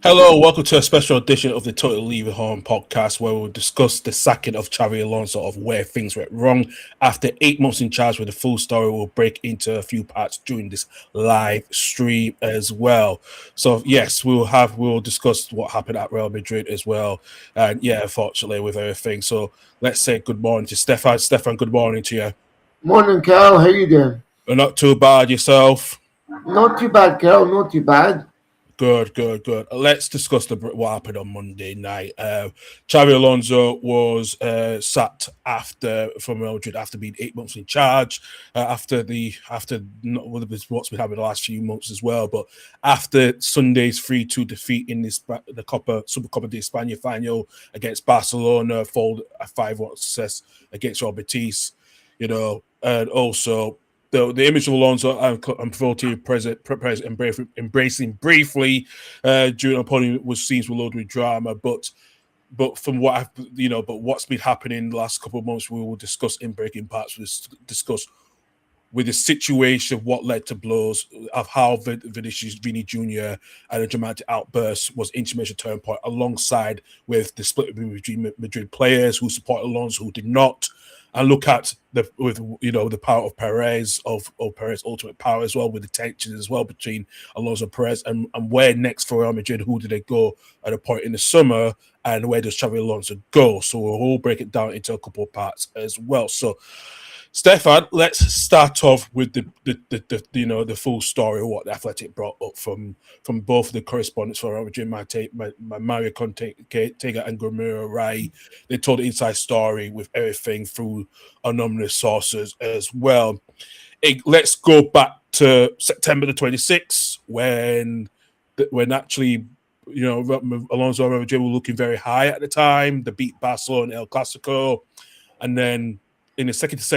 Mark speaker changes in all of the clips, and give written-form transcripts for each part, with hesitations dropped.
Speaker 1: Hello, welcome to a special edition of the Total Levy Horne podcast, where we'll discuss the sacking of Xabi Alonso, of where things went wrong. After 8 months in charge, with the full story, we'll break into a few parts during this live stream as well. So yes, we'll discuss what happened at Real Madrid as well, and yeah, unfortunately with everything. So let's say good morning to Stefan. Stefan, good morning to you.
Speaker 2: Morning, Carl. How you doing?
Speaker 1: Not too bad, yourself?
Speaker 2: Not too bad, Carl. Not too bad.
Speaker 1: Good. Let's discuss what happened on Monday night. Xabi Alonso was sacked from Real Madrid after being 8 months in charge. After what's been happening the last few months as well, but after Sunday's 3-2 defeat in the Supercopa de España final against Barcelona, followed a 5-1 success against Real Betis, and also. The image of Alonso, I'm faulty embracing briefly during a podium was scenes were loaded with drama, but from what but what's been happening the last couple of months, we will discuss in breaking parts. We'll discuss with the situation, what led to blows, of how Vini Jr. and a dramatic outburst was intermission turning point, alongside with the split between Madrid players who support Alonso, who did not. And look at the power of Perez, of Perez's ultimate power as well, with the tensions as well between Alonso and Perez, and where next for Real Madrid, who do they go at a point in the summer, and where does Xabi Alonso go? So we'll all break it down into a couple of parts as well. So Stefan, let's start off with the full story of what the Athletic brought up from both the correspondents for Real Madrid, my Mario Contega and Gomero Rai. They told the inside story with everything through anonymous sources as well. Let's go back to September the 26th when actually Alonso and Real Madrid were looking very high at the time. They beat Barcelona El Clasico, and then in the second of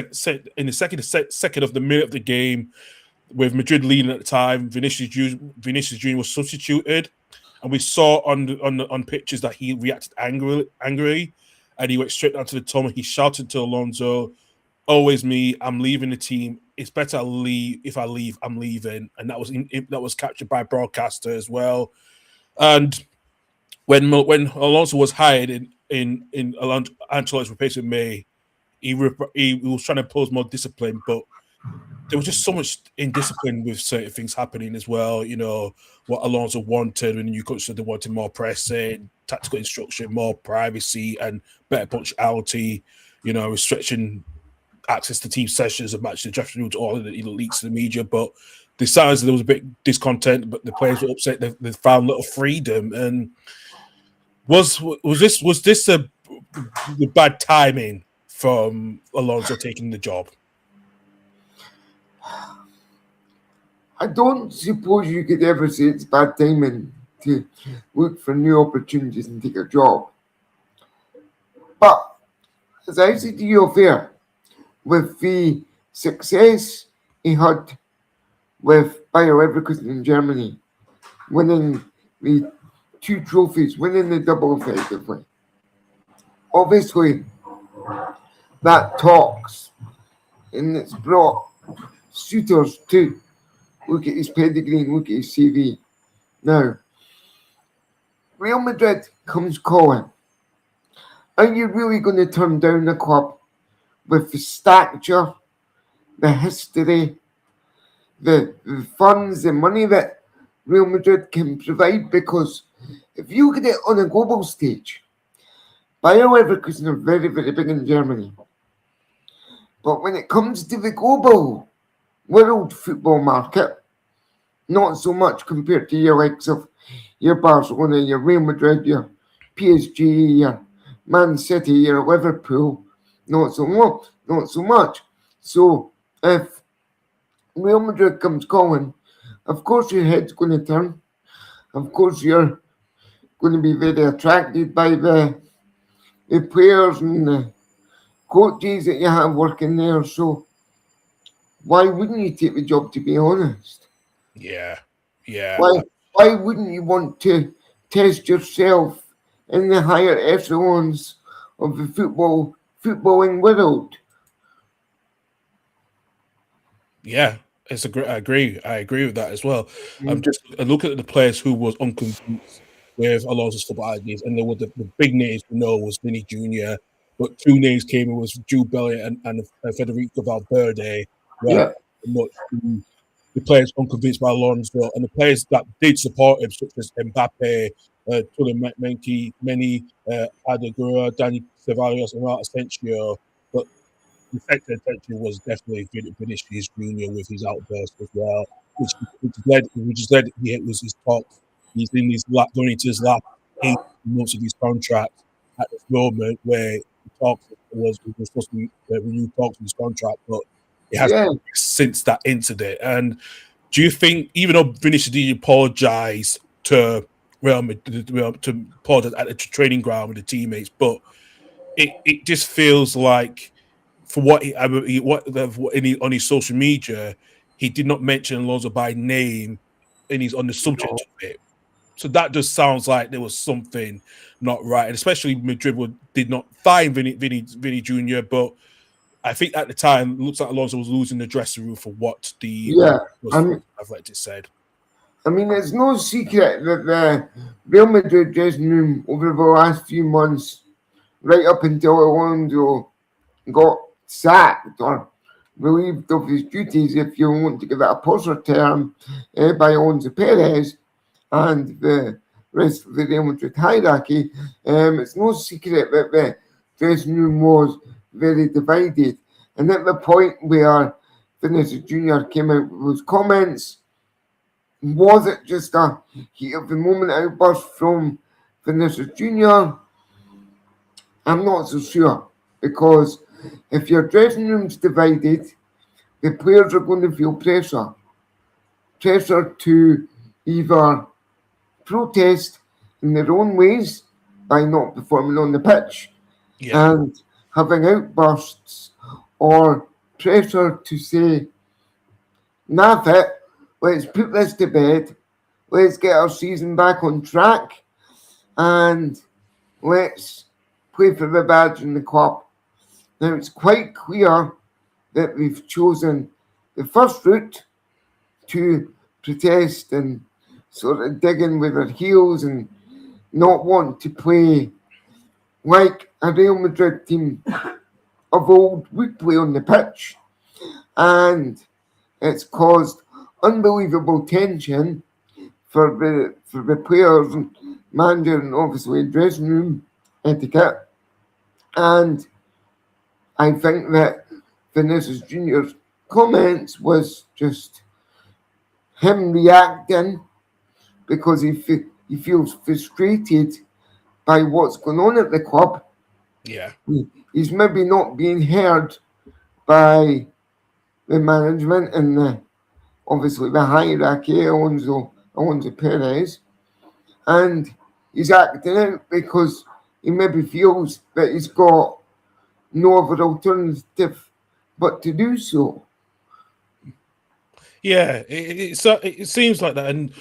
Speaker 1: the minute of the game, with Madrid leading at the time, Vinicius Jr. was substituted, and we saw on pictures that he reacted angrily, and he went straight down to the tunnel. He shouted to Alonso, "Always me. I'm leaving the team. It's better I leave. If I leave, I'm leaving." And that was captured by broadcaster as well. And when Alonso was hired in Ancelotti's replacement May. He was trying to impose more discipline, but there was just so much indiscipline with certain things happening as well. What Alonso wanted when the new coach said they wanted more pressing, tactical instruction, more privacy, and better punctuality. Restriction access to team sessions and match the draft to all of the leaks to the media. But the signs there was a bit discontent, but the players were upset. They found a little freedom. And was this the bad timing from Alonso taking the job?
Speaker 2: I don't suppose you could ever say it's bad timing to look for new opportunities and take a job. But as I said to you fair, with the success he had with Bayer Leverkusen in Germany, winning the 2 trophies, winning the double effectively, obviously that talks, and it's brought suitors to look at his pedigree and look at his CV. Now, Real Madrid comes calling. Are you really going to turn down a club with the stature, the history, the funds, the money that Real Madrid can provide? Because if you look at it on a global stage, Bayer Leverkusen are very, very big in Germany. But when it comes to the global world football market, not so much compared to your likes of your Barcelona, your Real Madrid, your PSG, your Man City, your Liverpool, not so much. So if Real Madrid comes calling, of course your head's going to turn. Of course you're going to be very attracted by the players and the coaches that you have working there. So why wouldn't you take the job, to be honest?
Speaker 1: Yeah. Yeah.
Speaker 2: Why wouldn't you want to test yourself in the higher echelons of the footballing world?
Speaker 1: Yeah, I agree. I agree with that as well. I'm just looking at the players who was unconvinced with Alonso's football ideas, and there were the big names we know was Vinny Jr., but two names came in was Jude Bellingham and Federico Valverde. Were
Speaker 2: Yeah.
Speaker 1: much the players unconvinced by Alonso, and the players that did support him, such as Mbappe, Tulan Meni, Adegura, Dani Ceballos, and Asensio. But the sector attention was definitely Vinicius Junior with his outburst as well, which led it was his top. He's in his going into his last 8 months of his contract at this moment where the talks was supposed to be renewed talks of his contract, but it has since that incident. And do you think, even though Vinicius did apologize to to apologize at the training ground with the teammates, but it just feels like, for what on his social media, he did not mention Alonso by name, and he's on the subject of it. So that just sounds like there was something not right, and especially Madrid did not find Vinny Jr. But I think at the time, it looks like Alonso was losing the dressing room for what the Athletic said.
Speaker 2: I mean, it's no secret that the Real Madrid dressing room over the last few months, right up until Alonso got sacked or relieved of his duties, if you want to give it a posher term, by Alonso Perez and the rest of the Real Madrid hierarchy. It's no secret that the dressing room was very divided. And at the point where Vinicius Jr. came out with his comments, was it just a heat of the moment outburst from Vinicius Jr.? I'm not so sure, because if your dressing room's divided, the players are going to feel pressure to either protest in their own ways by not performing on the pitch and having outbursts, or pressure to say, "Naff it, let's put this to bed, let's get our season back on track, and let's play for the badge in the club." Now, it's quite clear that we've chosen the first route to protest and sort of dig in with our heels and not want to play like a Real Madrid team of old would play on the pitch. And it's caused unbelievable tension for the players and manager, and obviously dressing room etiquette. And I think that Vinicius Jr.'s comments was just him reacting because he feels frustrated by what's going on at the club.
Speaker 1: Yeah.
Speaker 2: He's maybe not being heard by the management and obviously the hierarchy, Alonso Perez. And he's acting out because he maybe feels that he's got no other alternative but to do so.
Speaker 1: Yeah, it seems like that. And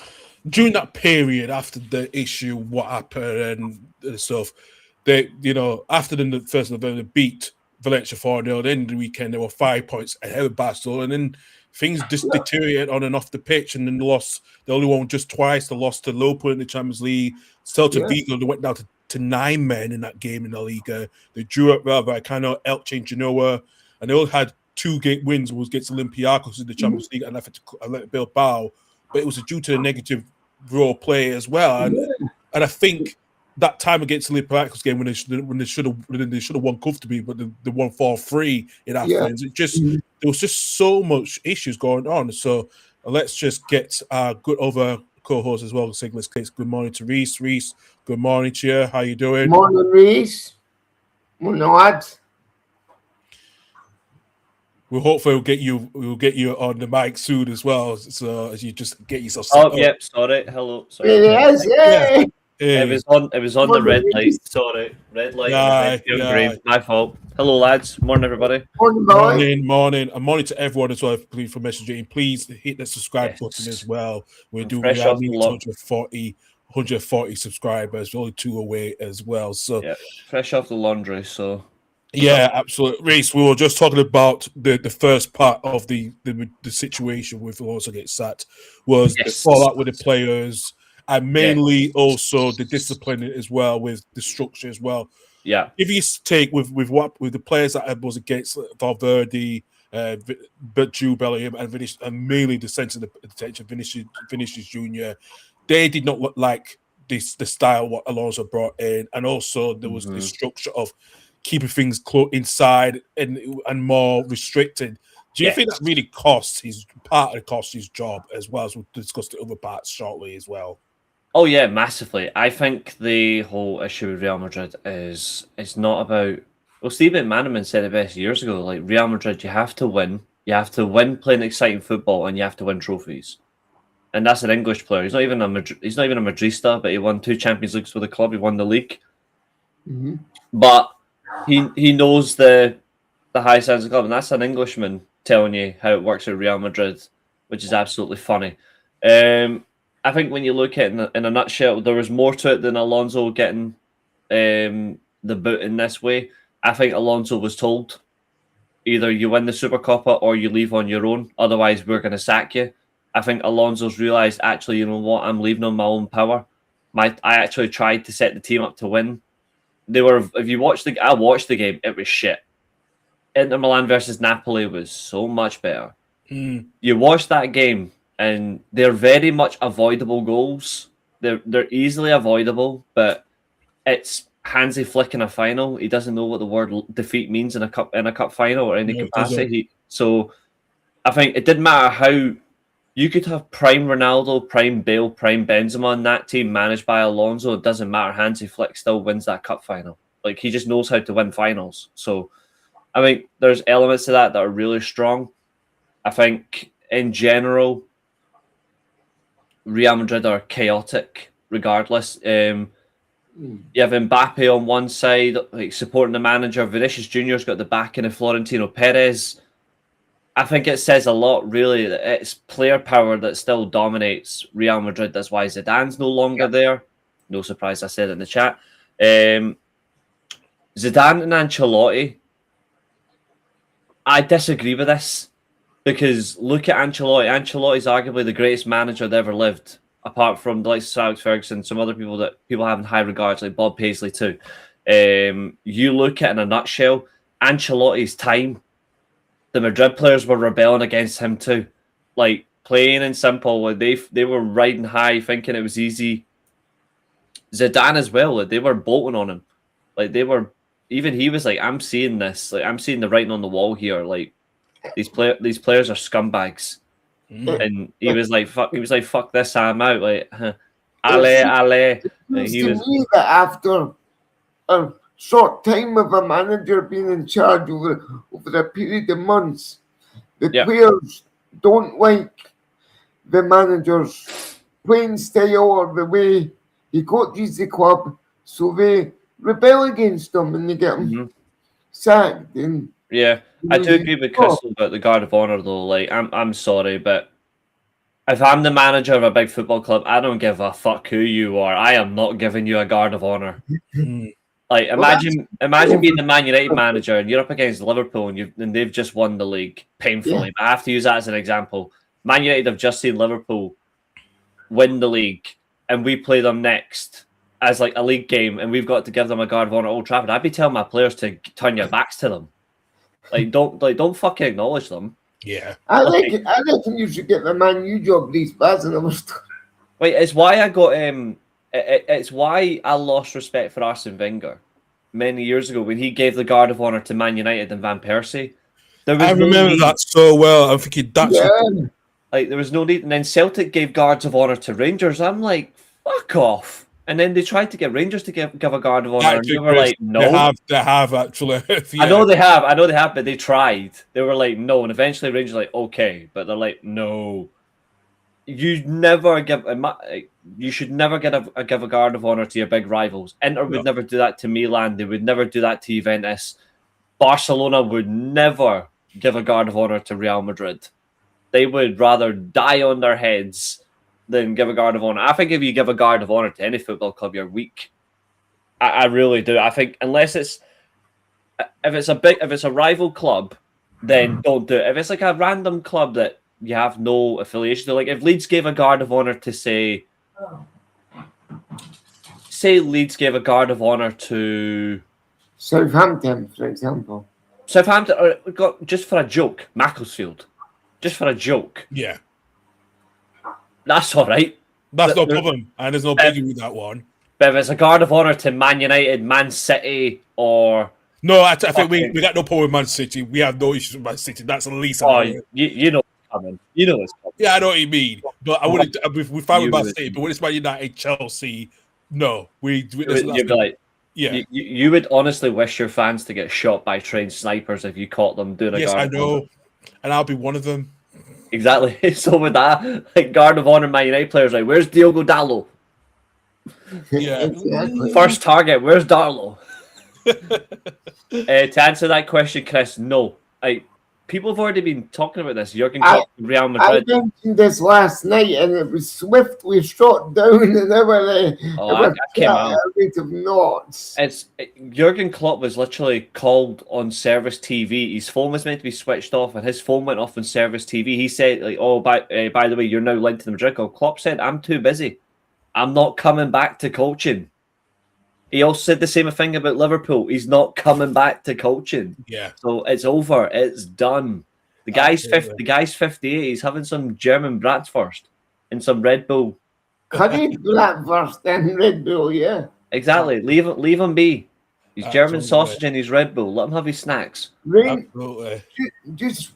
Speaker 1: during that period after the issue, what happened and stuff, they, after the 1st of November, beat Valencia 4-0. At the end of the weekend, there were 5 points ahead of Barcelona, and then things just deteriorated on and off the pitch, and then they only won just twice. They lost to Liverpool in the Champions League. Celta Vigo, they went down to 9 men in that game in the Liga. They drew up Rayo Vallecano, Elche, and Genoa, and they all had 2 wins was against Olympiacos in the Champions League and Athletic Bilbao, but it was due to the negative raw play as well. And And I think that time against the Olympiacos game when they should have won comfortably, but they won 4-3 in Athens. It just there was just so much issues going on. So let's just get our good other co-host as well. Saying let's good morning to Reese. Reese, good morning to you. How you doing?
Speaker 2: Morning, Reese. Morning, lads.
Speaker 1: We'll get you on the mic soon as well. So as you just get yourself.
Speaker 3: Yep. Sorry. Hello. Sorry.
Speaker 2: It is. Yeah.
Speaker 3: It was on the red light. Sorry, red light. Green. My fault. Hello, lads. Morning, everybody.
Speaker 1: Morning. And morning to everyone as well. Please for messaging. Please hit the subscribe button as well. We have 140 subscribers. We're only 2 away as well. So
Speaker 3: fresh off the laundry. So
Speaker 1: yeah, absolutely. Reese, we were just talking about the first part of the situation with Alonso get sacked was the fallout with the players. And mainly also the discipline as well, with the structure as well.
Speaker 3: Yeah.
Speaker 1: If you take with the players that was against Valverde, Jude Bellingham, and mainly the sense of the attention Vinicius Junior, they did not look like the style what Alonso brought in, and also there was the structure of keeping things inside and more restricted. Do you think that really costs his job as well, as we'll discuss the other parts shortly as well?
Speaker 3: Oh yeah, massively. I think the whole issue with Real Madrid is it's not about. Well, Steve McManaman said it best years ago. Like Real Madrid, you have to win. You have to win playing exciting football, and you have to win trophies. And that's an English player. He's not even a Madrista, but he won 2 Champions Leagues with the club. He won the league.
Speaker 2: Mm-hmm.
Speaker 3: But he knows the high standards of the club, and that's an Englishman telling you how it works at Real Madrid, which is absolutely funny. I think when you look at it in a nutshell, there was more to it than Alonso getting the boot in this way. I think Alonso was told, either you win the Supercopa or you leave on your own, otherwise we're going to sack you. I think Alonso's realised, actually, you know what, I'm leaving on my own power. I actually tried to set the team up to win. If you watch I watched the game, it was shit. Inter Milan versus Napoli was so much better. You watch that game, and they're very much avoidable goals. They're easily avoidable, but it's Hansi Flick in a final. He doesn't know what the word defeat means in a cup final or any capacity. So I think it didn't matter how you could have prime Ronaldo, prime Bale, prime Benzema in that team managed by Alonso. It doesn't matter. Hansi Flick still wins that cup final. Like, he just knows how to win finals. So I think there's elements to that are really strong. I think in general, Real Madrid are chaotic regardless. You have Mbappe on one side, like supporting the manager. Vinicius Junior's got the backing of Florentino Perez. I think it says a lot, really, that it's player power that still dominates Real Madrid. That's why Zidane's no longer there. No surprise, I said it in the chat. Zidane and Ancelotti, I disagree with this. Because look at Ancelotti. Ancelotti's arguably the greatest manager that ever lived, apart from the likes of Sir Alex Ferguson, some other people that people have in high regards, like Bob Paisley too. You look at in a nutshell, Ancelotti's time, the Madrid players were rebelling against him too. Like, plain and simple, they were riding high, thinking it was easy. Zidane as well, they were bolting on him. Like, even he was like, I'm seeing this. Like, I'm seeing the writing on the wall here. Like, these players are scumbags. And he was like, fuck this, I'm out. Like, ale. Like, he was.
Speaker 2: Me that after a short time of a manager being in charge over a period of months, the players don't like the manager's playing style or the way he coaches the club, so they rebel against him and they get him sacked. And
Speaker 3: I do agree with Crystal about the Guard of Honor, though. Like, I'm sorry, but if I'm the manager of a big football club, I don't give a fuck who you are. I am not giving you a Guard of Honor. Like, imagine being the Man United manager and you're up against Liverpool and they've just won the league painfully. But I have to use that as an example. Man United have just seen Liverpool win the league, and we play them next as like a league game, and we've got to give them a Guard of Honor at Old Trafford. I'd be telling my players to turn your backs to them. Don't fucking acknowledge them.
Speaker 1: Yeah,
Speaker 2: I reckon you should get the Man U job, these bars and other stuff.
Speaker 3: Wait, it's why I got It's why I lost respect for Arsene Wenger many years ago when he gave the Guard of Honor to Man United and Van Persie. There was
Speaker 1: I remember that so well. I'm thinking that's
Speaker 3: like there was no need, and then Celtic gave Guards of Honor to Rangers. I'm like, fuck off. And then they tried to get Rangers to give a Guard of Honor, and they were like, no.
Speaker 1: They have actually. Yeah.
Speaker 3: I know they have, but they tried. They were like, no, and eventually Rangers were like, okay, but they're like, no. You should never give a Guard of Honor to your big rivals. Inter would never do that to Milan. They would never do that to Juventus. Barcelona would never give a Guard of Honor to Real Madrid. They would rather die on their heads than give a Guard of Honor. I think if you give a Guard of Honor to any football club, you're weak. I really do. I think unless if it's a rival club, then don't do it. If it's like a random club that you have no affiliation to, like if Leeds gave a Guard of Honor to say Leeds gave a Guard of Honor to
Speaker 2: Southampton, for example.
Speaker 3: Southampton, or just for a joke, Macclesfield, just for a joke.
Speaker 1: Yeah,
Speaker 3: that's all right.
Speaker 1: That's no problem, and there's no biggie with that one.
Speaker 3: But if it's a Guard of Honor to Man United, Man City, or
Speaker 1: no, I think we got no problem with Man City. We have no issues with Man City. That's the least.
Speaker 3: You know. You know it's coming.
Speaker 1: Yeah, I know what you mean, but I wouldn't. We found with Man City, but when it's Man United, Chelsea, no, you'd be
Speaker 3: like, yeah. You would honestly wish your fans to get shot by trained snipers if you caught them doing a Guard. Yes, I know,
Speaker 1: and I'll be one of them.
Speaker 3: Exactly. So with that, like Guard of Honor, Man United players, like, where's Diogo Dalot?
Speaker 1: Yeah.
Speaker 2: Exactly.
Speaker 3: First target, where's Darlow? To answer that question, Chris, no. People have already been talking about this. Jurgen Klopp, Real Madrid.
Speaker 2: I mentioned this last night, and it was swiftly shot down, and they were
Speaker 3: I came out.
Speaker 2: A rate of knots.
Speaker 3: Jurgen Klopp was literally called on service TV. His phone was meant to be switched off, and his phone went off on service TV. He said, like, "Oh, by the way, you're now linked to the Madrid." Klopp said, "I'm too busy. I'm not coming back to coaching." He also said the same thing about Liverpool. He's not coming back to coaching.
Speaker 1: Yeah.
Speaker 3: So it's over. It's done. The guy's 58. He's having some German Bratwurst and some Red Bull.
Speaker 2: Curry Bratwurst and Red Bull, yeah.
Speaker 3: Exactly. Leave him be. He's German sausage and he's Red Bull. Let him have his snacks.
Speaker 2: Absolutely. Just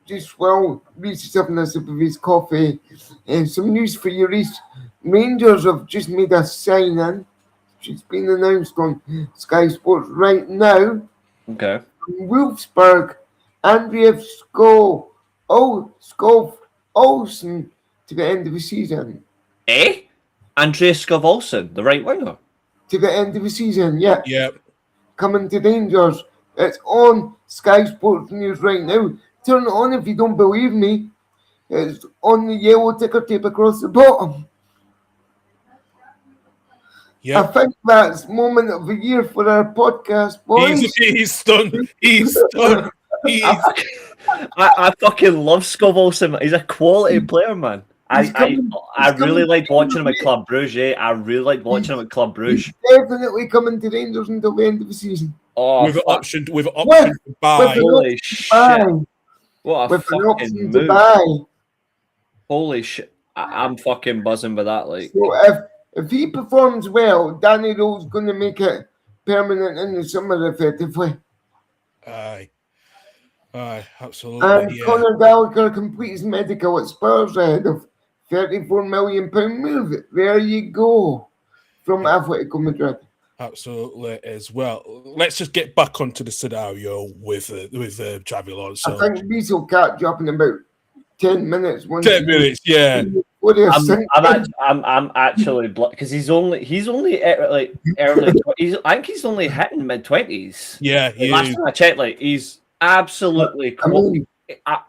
Speaker 2: Reese is having a sip of his coffee. And some news for you, Reese. Rangers have just made a sign-in. It's been announced on Sky Sports right now.
Speaker 3: Okay.
Speaker 2: Wolfsburg, Andrea Olsen to the end of the season.
Speaker 3: Andrea Olsen, the right winger?
Speaker 2: To the end of the season, yeah.
Speaker 1: Yeah.
Speaker 2: Coming to Rangers. It's on Sky Sports News right now. Turn it on if you don't believe me. It's on the yellow ticker tape across the bottom.
Speaker 1: Yep.
Speaker 2: I think that's moment of the year for our podcast, boys.
Speaker 1: He's stunned. He's stunned.
Speaker 3: I fucking love Scov Olsen. He's a quality player, man. I really liked watching him at Club Brugge. I really liked watching him at Club Brugge.
Speaker 2: He's definitely coming to Rangers until the end of the season.
Speaker 3: Oh,
Speaker 1: with an option to buy.
Speaker 3: Holy shit! What a fucking move! Holy shit! I'm fucking buzzing with that. Like,
Speaker 2: so if he performs well, Danny Rowe's going to make it permanent in the summer, effectively.
Speaker 1: Aye, absolutely.
Speaker 2: And Conor Gallagher completes medical at Spurs ahead of £34 million move. There you go. From Atletico Madrid.
Speaker 1: Absolutely as well. Let's just get back onto the scenario with Xabi Alonso.
Speaker 2: I think these will catch up in about 10 minutes.
Speaker 1: 10 minutes, yeah.
Speaker 3: I'm actually because he's only like early. I think he's only hitting mid-20s.
Speaker 1: Yeah,
Speaker 3: last time I checked, like he's absolutely cool.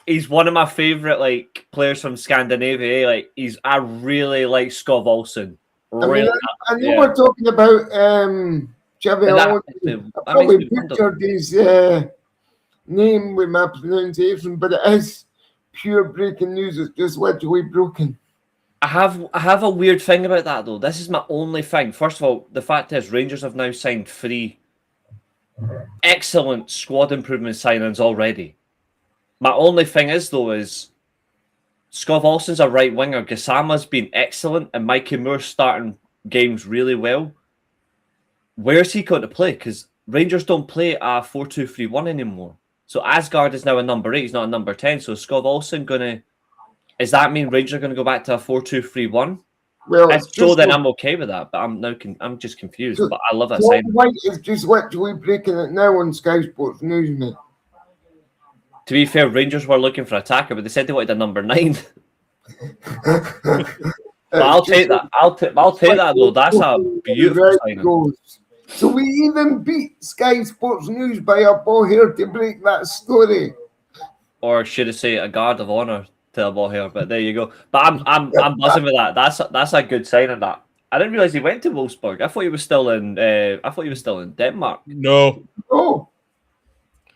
Speaker 3: He's one of my favorite like players from Scandinavia. Like I really like Scov Olsen. Really,
Speaker 2: I know we're talking about Xabi Alonso. I probably pictured his name with my pronunciation, but it is pure breaking news. It's just literally broken.
Speaker 3: I have a weird thing about that though. This is my only thing. First of all, the fact is Rangers have now signed 3 excellent squad improvement signings already. My only thing is though is Scott Olsen's a right winger. Gassama's been excellent, and Mikey Moore's starting games really well. Where's he going to play? Because Rangers don't play a 4-2-3-1 anymore. So Asgard is now a number 8. He's not a number 10. So is Scott Olsen going to... Does that mean Rangers are going to go back to a 4-2-3-1?
Speaker 2: Well,
Speaker 3: If so, then I'm okay with that. But I'm just confused. But I love that
Speaker 2: Tom
Speaker 3: sign.
Speaker 2: White is just literally breaking it now on Sky Sports News, mate.
Speaker 3: To be fair, Rangers were looking for an attacker, but they said they wanted a number 9. But I'll take that. I'll take that though. That's a beautiful signing.
Speaker 2: So we even beat Sky Sports News by a ball here to break that story.
Speaker 3: Or should I say a guard of honour to a ball here? But there you go. But I'm buzzing with that. That's a good signing. That I didn't realise he went to Wolfsburg. I thought he was still in. Denmark.
Speaker 1: No.
Speaker 2: Oh.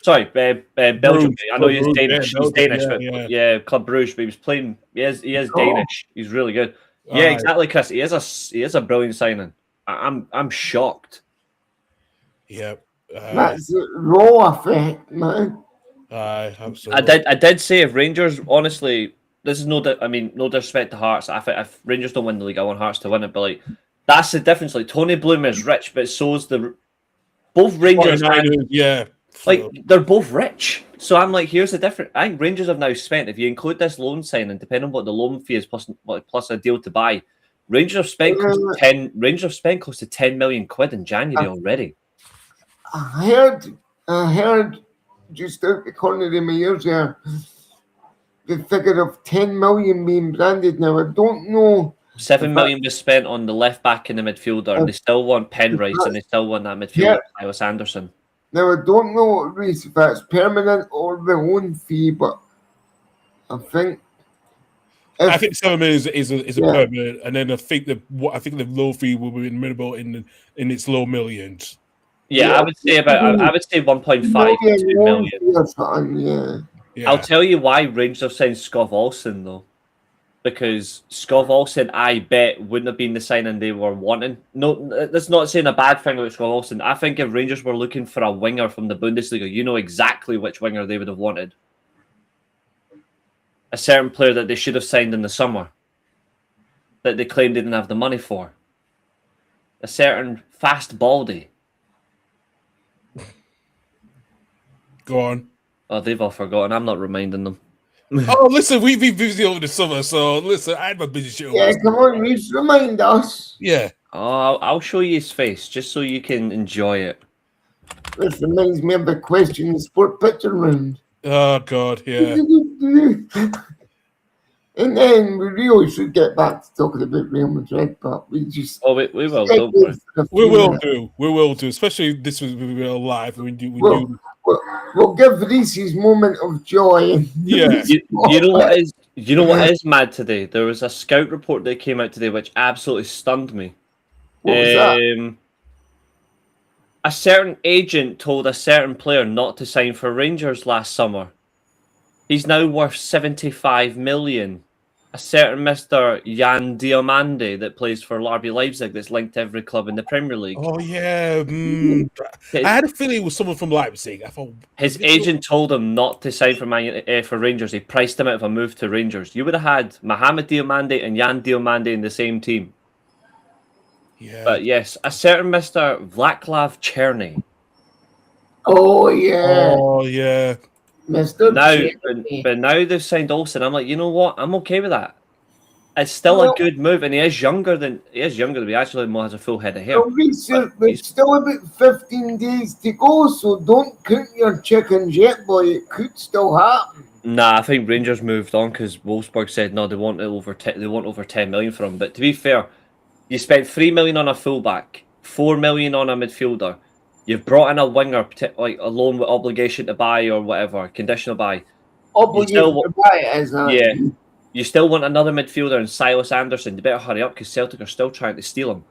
Speaker 3: Sorry, Belgium.
Speaker 1: Bruges.
Speaker 3: I know he's Danish.
Speaker 1: Belgium,
Speaker 3: He's Danish,
Speaker 1: yeah,
Speaker 3: but Club Bruges. But he was playing. He is Danish. He's really good. Yeah, exactly, Chris. He is a brilliant signing. I'm shocked.
Speaker 1: Yeah.
Speaker 2: That's a raw effect, man.
Speaker 1: Absolutely.
Speaker 3: I did say if Rangers, honestly, this is no disrespect to Hearts. If Rangers don't win the league, I want Hearts to win it. But like, that's the difference. Like Tony Bloom is rich, but so's both Rangers. Like they're both rich. So I'm like, here's the difference. I think Rangers have now spent, if you include this loan signing, depending on what the loan fee is plus a deal to buy, Rangers have spent close to 10 million quid in January already.
Speaker 2: I heard just out the corner of my ears there the figure of 10 million being branded now. I don't know.
Speaker 3: 7 million was spent on the left back and the midfielder, and they still want Penrice and they still want that midfielder, Silas Anderson.
Speaker 2: Now, I don't know, Reece, if that's permanent or the loan fee, but I think
Speaker 1: 7 million is a permanent, and then I think the low fee will be minimal in its low millions.
Speaker 3: Yeah, I would say 1.5 to 2 million.
Speaker 2: Yeah.
Speaker 3: I'll tell you why Rangers have signed Skov Olsen though. Because Skov Olsen, I bet, wouldn't have been the signing they were wanting. No, that's not saying a bad thing about Skov Olsen. I think if Rangers were looking for a winger from the Bundesliga, you know exactly which winger they would have wanted. A certain player that they should have signed in the summer, that they claimed they didn't have the money for. A certain fast baldy.
Speaker 1: Go on.
Speaker 3: Oh, they've all forgotten. I'm not reminding them.
Speaker 1: Oh, listen, we've been busy over the summer, so listen, I had my busy shit.
Speaker 2: Yeah, come on, Reece, remind us.
Speaker 1: Yeah.
Speaker 3: Oh, I'll show you his face just so you can enjoy it.
Speaker 2: This reminds me of the question in the sport picture round.
Speaker 1: Oh God, yeah.
Speaker 2: And then we really should get back to talking about Real Madrid, but we just...
Speaker 3: Oh, we will, don't worry.
Speaker 1: We will do, especially this was real live.
Speaker 2: We'll give Reece his moment of joy.
Speaker 1: Yeah.
Speaker 3: You know what is mad today? There was a scout report that came out today which absolutely stunned me.
Speaker 2: What was that?
Speaker 3: A certain agent told a certain player not to sign for Rangers last summer. He's now worth 75 million. A certain Mr. Jan Diomande that plays for RB Leipzig that's linked to every club in the Premier League.
Speaker 1: Oh, yeah. I had a feeling it was someone from Leipzig. I thought
Speaker 3: his agent told him not to sign for Rangers. He priced him out of a move to Rangers. You would have had Mohamed Diomande and Jan Diomande in the same team.
Speaker 1: Yeah.
Speaker 3: But yes, a certain Mr. Vaclav Cherny.
Speaker 2: Oh, yeah.
Speaker 1: Oh, yeah.
Speaker 2: Mr.
Speaker 3: But now they've signed Olsen. I'm like, you know what? I'm okay with that. It's still a good move, and he is younger than me. Actually, has a full head of hair.
Speaker 2: There's still about 15 days to go, so don't count your chickens yet, boy. It could still happen.
Speaker 3: Nah, I think Rangers moved on because Wolfsburg said no, they want over 10 million for him. But to be fair, you spent 3 million on a fullback, 4 million on a midfielder. You've brought in a winger, like a loan with obligation to buy or whatever, conditional buy.
Speaker 2: Obligation to buy, as
Speaker 3: yeah. You still want another midfielder and Silas Anderson. You better hurry up because Celtic are still trying to steal him.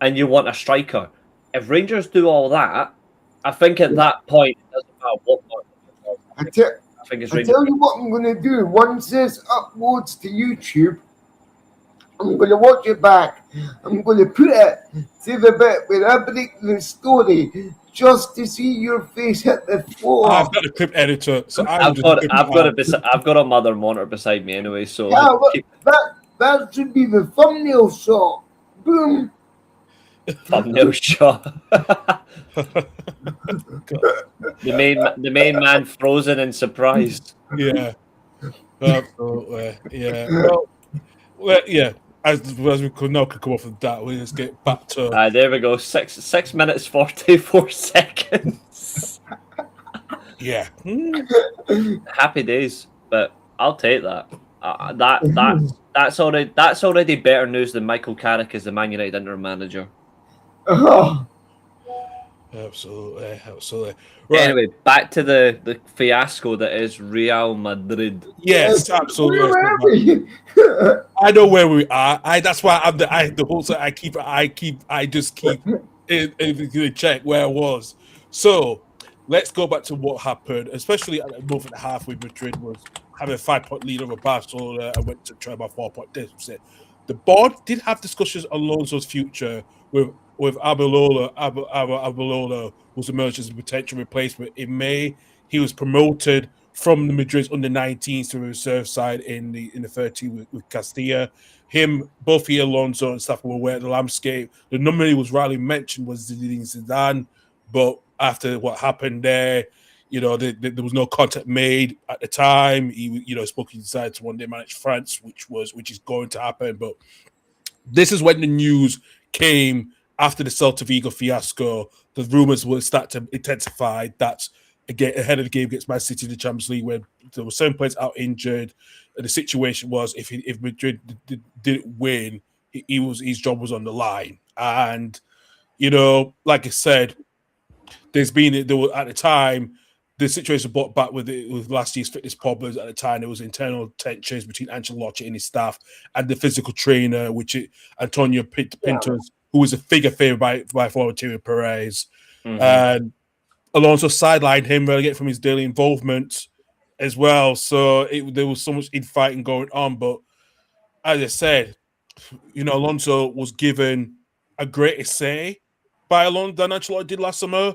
Speaker 3: And you want a striker. If Rangers do all that, I think at that point, it doesn't matter what more.
Speaker 2: I tell you what I'm going to do. Once this uploads to YouTube, I'm going to watch it back. I'm going to put it to the bit where I break the story just to see your face hit the floor.
Speaker 1: I've got a clip editor, so I will just clip it out.
Speaker 3: I've got a mother monitor beside me anyway, so
Speaker 2: Yeah, look, that should be the thumbnail shot. Boom.
Speaker 3: thumbnail shot. the main man frozen in surprise.
Speaker 1: Yeah, absolutely. Yeah. Well, yeah. As we could now could come off of that, we just get back to.
Speaker 3: There we go. 6 minutes 44 seconds.
Speaker 1: Yeah.
Speaker 3: Happy days, but I'll take that. That's already better news than Michael Carrick as the Man United interim manager.
Speaker 2: Oh,
Speaker 1: Absolutely. Right.
Speaker 3: Anyway, back to the fiasco that is Real Madrid.
Speaker 1: Yes, absolutely.
Speaker 2: where are we?
Speaker 1: I know where we are. That's why I'm the whole time I just keep in check where I was. So let's go back to what happened, especially at the moment and a half with Madrid was having a 5-point lead over Barcelona and went to try about 4-point deficit. The board did have discussions on Alonso's future with Abelola. Abelola was emerged as a potential replacement. In May, he was promoted from the Madrid's under-19s to the reserve side in the 30 with Castilla. Both Alonso and stuff were aware of the landscape. The number he was rarely mentioned was Zinedine Zidane, but after what happened there, there was no contact made at the time. He, spoke he decided to one day manage France, which is going to happen. But this is when the news came after the Celta Vigo fiasco. The rumors will start to intensify. That's again ahead of the game against Man City in the Champions League, where there were 7 players out injured. And the situation was if Madrid didn't win, his job was on the line. And like I said, there were at the time. The situation brought back with last year's fitness problems. At the time, there was internal tensions between Ancelotti and his staff and the physical trainer, Antonio Pintos, who was a figure favored by Florentino Perez.
Speaker 3: Mm-hmm.
Speaker 1: And Alonso sidelined him, relegated from his daily involvement as well. So there was so much infighting going on. But as I said, Alonso was given a greater say by Alonso than Ancelotti did last summer.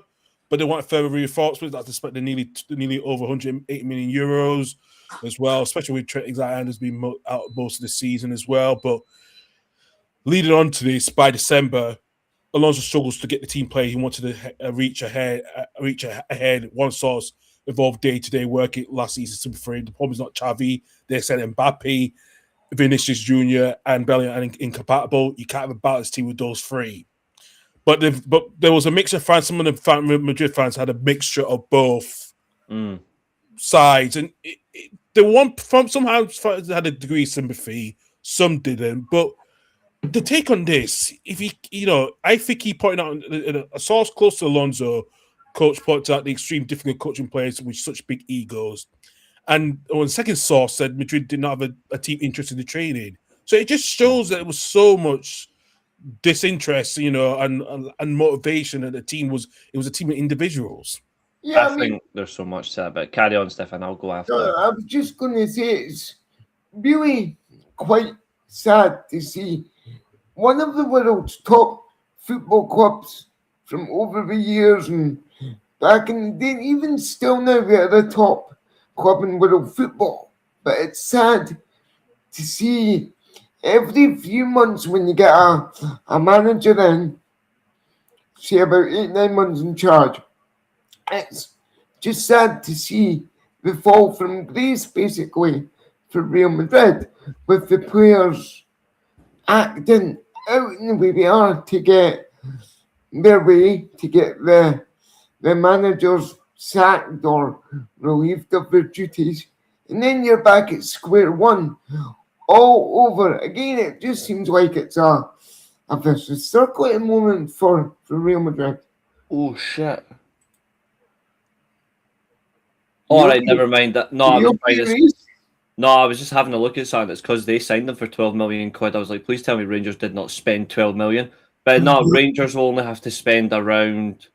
Speaker 1: But they want further reinforcements. That's despite the nearly over 180 million euros as well, especially with Trent Alexander-Arnold being out most of the season as well. But leading on to this, by December, Alonso struggles to get the team play. He wanted to reach ahead. One source involved day-to-day work last season. The problem is not Xavi. They said Mbappe, Vinicius Jr. and Bellingham are incompatible. You can't have a balanced team with those three. But there was a mixture of fans. Some of the Madrid fans had a mixture of both sides, and the one from somehow had a degree of sympathy. Some didn't, but the take on this, I think he pointed out a source close to Alonso. Coach pointed out the extreme difficult coaching players with such big egos, and the second source said Madrid did not have a team interested in the training. So it just shows that it was so much disinterest, and motivation, and it was a team of individuals.
Speaker 2: Yeah,
Speaker 3: I think there's so much to that, but carry on, Stefan. I'll go after.
Speaker 2: I was just going to say it's really quite sad to see one of the world's top football clubs from over the years and back in the day, even still now, we're the top club in world football. But it's sad to see every few months when you get a manager in, say about 8-9 months in charge, it's just sad to see the fall from grace basically for Real Madrid, with the players acting out in the way they are to get their way, to get the managers sacked or relieved of their duties, and then you're back at square one. All over again. It just seems like it's a vicious circle at the moment for Real Madrid.
Speaker 3: Oh shit! All right, never mind that. No, I was just having a look at something. It's because they signed them for 12 million quid. I was like, please tell me Rangers did not spend 12 million. But no, Rangers will only have to spend around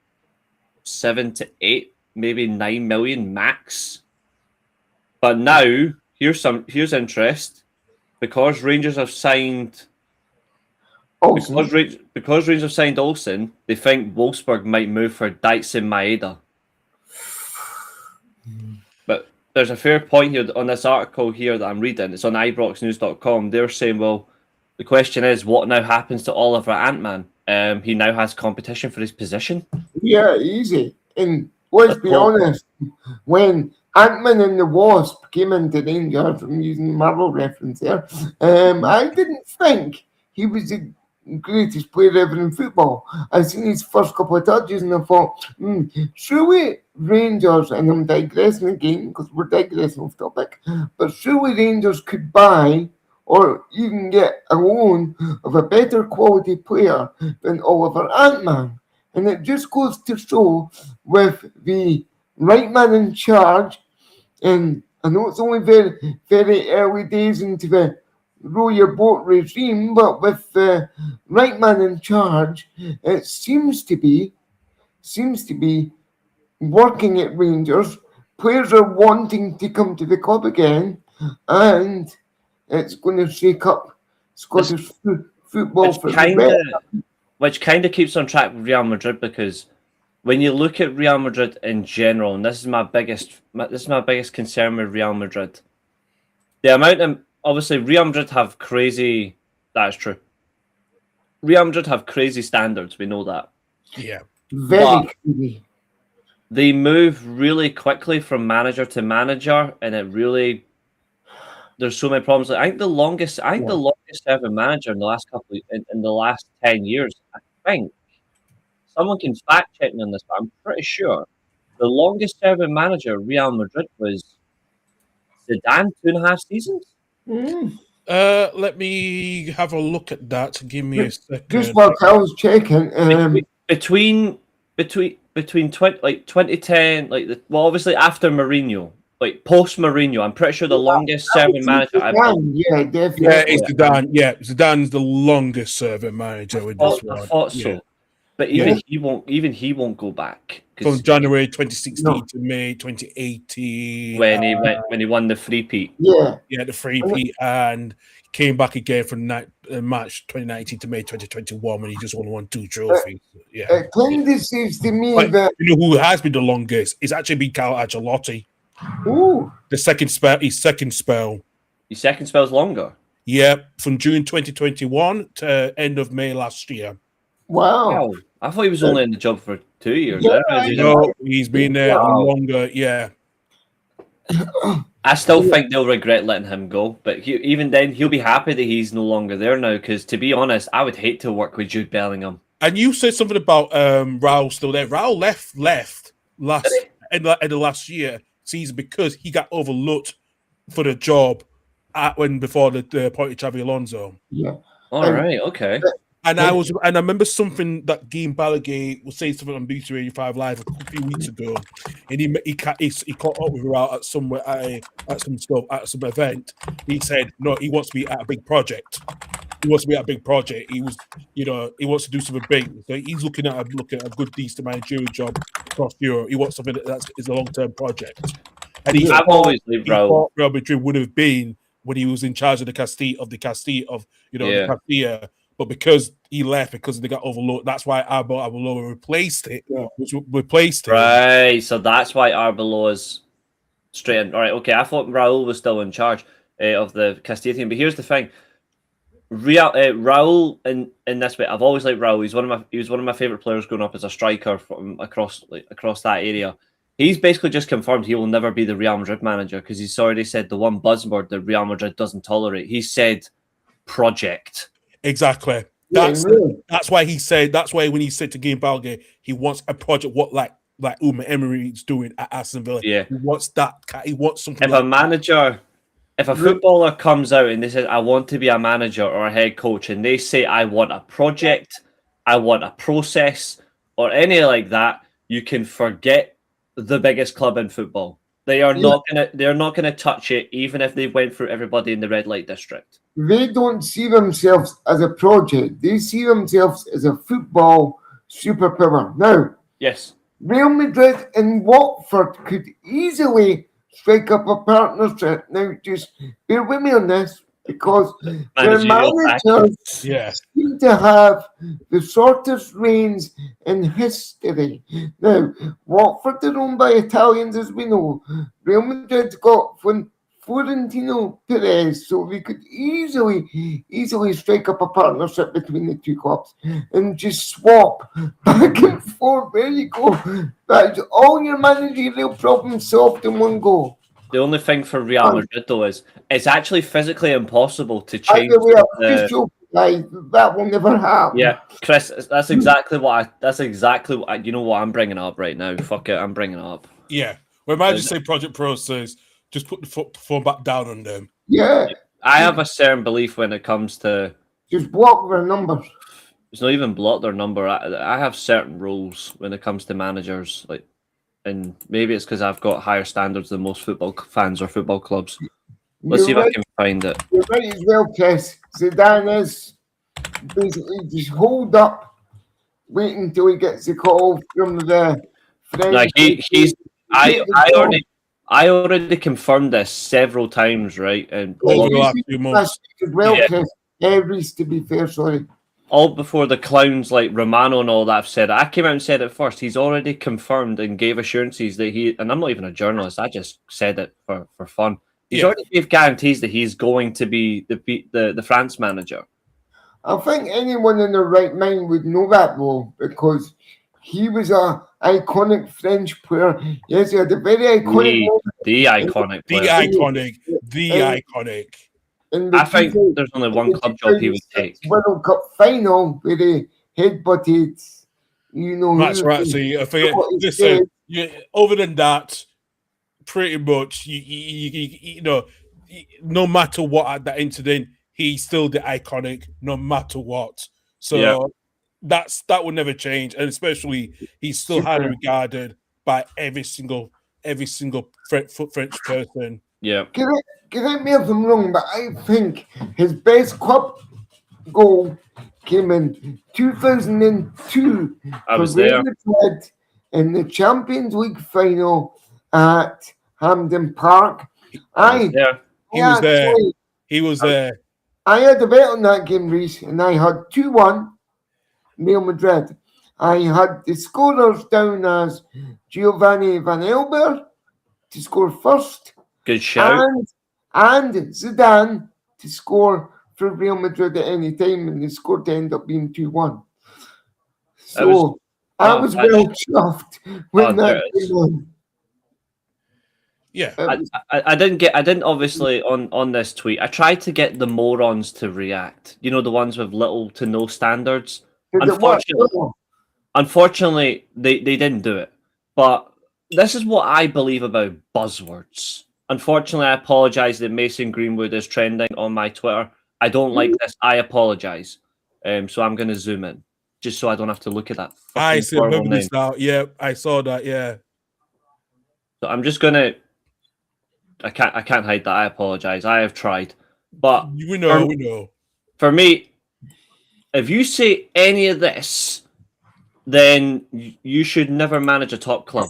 Speaker 3: 7 to 8, maybe 9 million max. But now here's interest. Because Rangers have signed
Speaker 2: Olsen.
Speaker 3: Because Rangers signed Olsen, they think Wolfsburg might move for Daitzen Maeda. But there's a fair point here on this article here that I'm reading. It's on ibroxnews.com. They're saying, well, the question is, what now happens to Oliver Antman? He now has competition for his position.
Speaker 2: Yeah, easy. And let's be honest, when Ant-Man and the Wasp came into Rangers, I'm using the Marvel reference there, I didn't think he was the greatest player ever in football. I seen his first couple of touches and I thought, surely Rangers, and I'm digressing again because we're digressing off topic, but surely Rangers could buy or even get a loan of a better quality player than Oliver Antman. And it just goes to show with the right man in charge, and I know it's only very, very early days into the row your boat regime, but with the right man in charge, it seems to be working at Rangers. Players are wanting to come to the club again, and it's going to shake up Scottish football for the rest.
Speaker 3: Which kind of keeps on track with Real Madrid, because when you look at Real Madrid in general, and this is my biggest concern with Real Madrid, the amount of, obviously Real Madrid have crazy. That is true. Real Madrid have crazy standards. We know that.
Speaker 1: Yeah,
Speaker 2: very crazy.
Speaker 3: They move really quickly from manager to manager, and it really. There's so many problems. I think the longest serving manager in the last in the last 10 years, I think, someone can fact check me on this, but I'm pretty sure the longest serving manager Real Madrid was Zidane, 2.5 seasons.
Speaker 1: Let me have a look at that. Give me a second.
Speaker 2: Just while I was checking,
Speaker 3: between 2010, obviously after Mourinho. Like post Mourinho, I'm pretty sure the longest serving manager.
Speaker 2: Yeah, definitely.
Speaker 1: Yeah, it's Zidane. Yeah, Zidane's the longest serving manager with this one.
Speaker 3: I thought so, but he won't go back
Speaker 1: from January 2016 to May 2018
Speaker 3: when he won the three-peat.
Speaker 2: Yeah,
Speaker 1: the three-peat, and came back again from March 2019 to May 2021 when he just won 2 trophies.
Speaker 2: It kind of seems to me that
Speaker 1: you know who has been the longest? It's actually been Carlo Ancelotti.
Speaker 2: Ooh.
Speaker 1: His second spell. His second
Speaker 3: spell's longer.
Speaker 1: Yeah, from June 2021 to end of May last year.
Speaker 2: Wow.
Speaker 3: I thought he was only in the job for 2 years.
Speaker 1: No, he's been there longer. Yeah.
Speaker 3: I still think they'll regret letting him go, but even then, he'll be happy that he's no longer there now. Because to be honest, I would hate to work with Jude Bellingham.
Speaker 1: And you said something about Raul still there. Raul left in the last year season because he got overlooked for the job before the appointed Xabi Alonso.
Speaker 2: Yeah.
Speaker 3: All right. Okay.
Speaker 1: And I remember something that Guillaume Balaguer was saying something on BT 85 Live a few weeks ago, and he caught up with Raul at some event. He said no, he wants to be at a big project. He wants to do something big. So he's looking at a good, decent managerial job across Europe. He wants something that is a long-term project. And
Speaker 3: I've always lived Raul.
Speaker 1: Real Madrid would have been when he was in charge of the Castilla, the Castilla. But because he left, because they got overlooked, that's why Arbeloa replaced it.
Speaker 2: Yeah.
Speaker 1: Which replaced it.
Speaker 3: Right. So that's why Arbeloa's straight in. All right. Okay. I thought Raul was still in charge of the Castilla team, but here's the thing. Raul in this way, I've always liked Raul. He was one of my favorite players growing up as a striker from across that area. He's basically just confirmed he will never be the Real Madrid manager because he's already said the one buzzword that Real Madrid doesn't tolerate. He said project.
Speaker 1: Exactly. That's why he said. That's why when he said to Guillaume Balaguer, he wants a project. What like Uma Emery's doing at Aston Villa.
Speaker 3: Yeah.
Speaker 1: He wants that. He wants something.
Speaker 3: If a footballer comes out and they say, I want to be a manager or a head coach, and they say, I want a project, I want a process, or any like that, you can forget the biggest club in football. They're not gonna touch it, even if they went through everybody in the red light district.
Speaker 2: They don't see themselves as a project. They see themselves as a football superpower. Now,
Speaker 3: yes,
Speaker 2: Real Madrid and Watford could easily strike up a partnership. Now, just bear with me on this. because their
Speaker 3: Managerial
Speaker 2: managers
Speaker 1: Yeah.
Speaker 2: seem to have the shortest reigns in history. Now, Watford are owned by Italians, as we know. Real Madrid got Florentino Perez, so we could easily strike up a partnership between the two clubs and just swap back and forth. There you go. That's all your managerial problems solved in one go.
Speaker 3: The only thing for Real Madrid though is it's actually physically impossible to
Speaker 2: By
Speaker 3: change
Speaker 2: the way,
Speaker 3: the.
Speaker 2: official, like, that will never happen.
Speaker 3: Yeah, Chris, that's exactly what you know what I'm bringing up right now. Fuck it, I'm bringing it up.
Speaker 1: Yeah. When I just say project process, just put the phone back down on them.
Speaker 2: Yeah.
Speaker 3: I have a certain belief when it comes to.
Speaker 2: Just block their numbers.
Speaker 3: It's not even block their number. I have certain rules when it comes to managers, like, and maybe it's because I've got higher standards than most football fans or football clubs. Let's see if I can find it.
Speaker 2: You're right as well, Chris. Zidane is basically just hold up, wait until he gets the call from the French.
Speaker 3: Like I already confirmed this several times, right? And
Speaker 1: over the last few months.
Speaker 2: As well,
Speaker 3: Yeah.
Speaker 2: Chris. Every's, to be fair, sorry.
Speaker 3: all before the clowns like Romano and all that have said it. I came out and said it first. He's already confirmed and gave assurances that and I'm not even a journalist, I just said it for fun. He's already gave guarantees that he's going to be the France manager.
Speaker 2: I think anyone in their right mind would know that, though, because he was a iconic French player. Yes, he had a very iconic
Speaker 3: The iconic
Speaker 1: iconic.
Speaker 3: I think there's only one club job he would take.
Speaker 2: World Cup final where he headbutted,
Speaker 1: That's right. So I forget. Listen, other than that, pretty much, you know, no matter what at that incident, he's still the iconic, no matter what. So that will never change, and especially he's still highly regarded by every single French person.
Speaker 3: Yeah.
Speaker 2: Correct me if I'm wrong, but I think his best club goal came in 2002
Speaker 3: I was
Speaker 2: for Real
Speaker 3: there
Speaker 2: Madrid in the Champions League final at Hampden Park.
Speaker 1: He was there. He was there.
Speaker 2: I had a bet on that game, Reese, and I had 2-1 Real Madrid. I had the scorers down as Giovanni Van Elber to score first.
Speaker 3: Good shout.
Speaker 2: And Zidane to score for Real Madrid at any time, and the score to end up being 2-1. So I was well chuffed when that came on.
Speaker 1: Yeah,
Speaker 3: I didn't obviously on this tweet. I tried to get the morons to react. You know, the ones with little to no standards. Unfortunately, they didn't do it. But this is what I believe about buzzwords. Unfortunately, I apologize that Mason Greenwood is trending on my Twitter. I don't like this. I apologize. So I'm going to zoom in just so I don't have to look at that.
Speaker 1: I see. Yeah, I saw that. Yeah.
Speaker 3: So I'm just gonna. I can't hide that. I apologize. I have tried, but
Speaker 1: we know.
Speaker 3: For me, if you say any of this, then you should never manage a top club.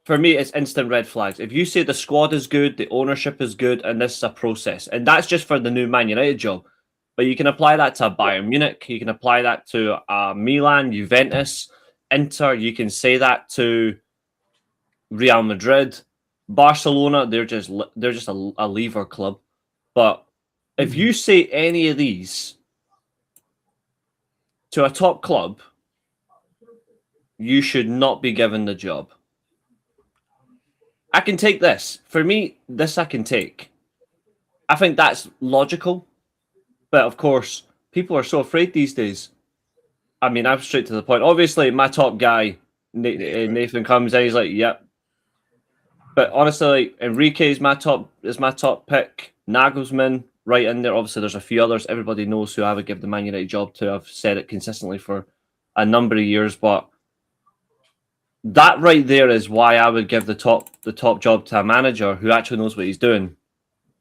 Speaker 3: For me, it's instant red flags. If you say the squad is good, the ownership is good, and this is a process, and that's just for the new Man United job, but you can apply that to Bayern Munich, you can apply that to Milan, Juventus, Inter, you can say that to Real Madrid, Barcelona. They're just a lever club. But if you say any of these to a top club, you should not be given the job. I can take this. For me, this I can take. I think that's logical. But of course, people are so afraid these days. I mean, I'm straight to the point. Obviously, my top guy, Nathan, comes in, he's like, yep. But honestly, Enrique is my top pick. Nagelsmann, right in there. Obviously, there's a few others. Everybody knows who I would give the Man United job to. I've said it consistently for a number of years, but that right there is why I would give the top job to a manager who actually knows what he's doing,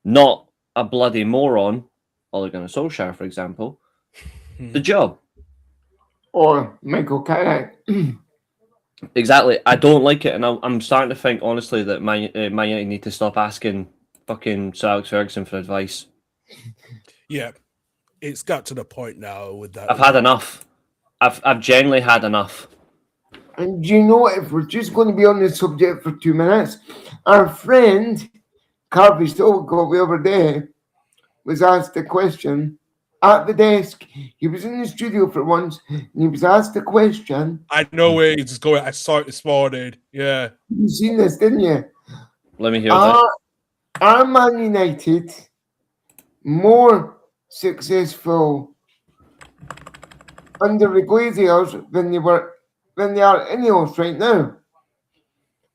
Speaker 3: not a bloody moron, Ole Gunnar Solskjaer, for example, the job.
Speaker 2: Or Michael Carrick.
Speaker 3: Exactly. I don't like it, and I'm starting to think, honestly, that Man United need to stop asking fucking Sir Alex Ferguson for advice.
Speaker 1: Yeah, it's got to the point now with that.
Speaker 3: I've had enough. I've genuinely had enough.
Speaker 2: And do you know what? If we're just going to be on this subject for 2 minutes, our friend Carvey Stoico the other day was asked a question at the desk. He was in the studio for once, and he was asked a question.
Speaker 1: I know where he's going. I saw it this morning. Yeah.
Speaker 2: You seen this, didn't you?
Speaker 3: Let me hear that.
Speaker 2: Are Man United more successful under the Glaziers than they are Ineos right now?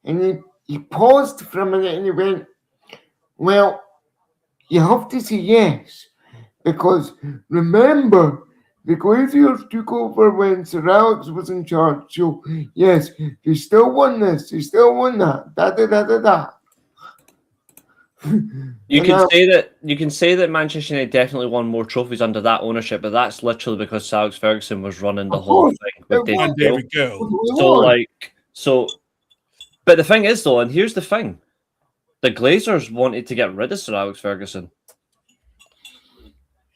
Speaker 2: And he paused for a minute and he went, well, you have to say yes, because remember, the Glaziers took over when Sir Alex was in charge. So yes, they still won this, they still won that.
Speaker 3: You can say that Manchester United definitely won more trophies under that ownership, but that's literally because Sir Alex Ferguson was running the whole thing with David Gill. But the thing is, though, and here's the thing: the Glazers wanted to get rid of Sir Alex Ferguson.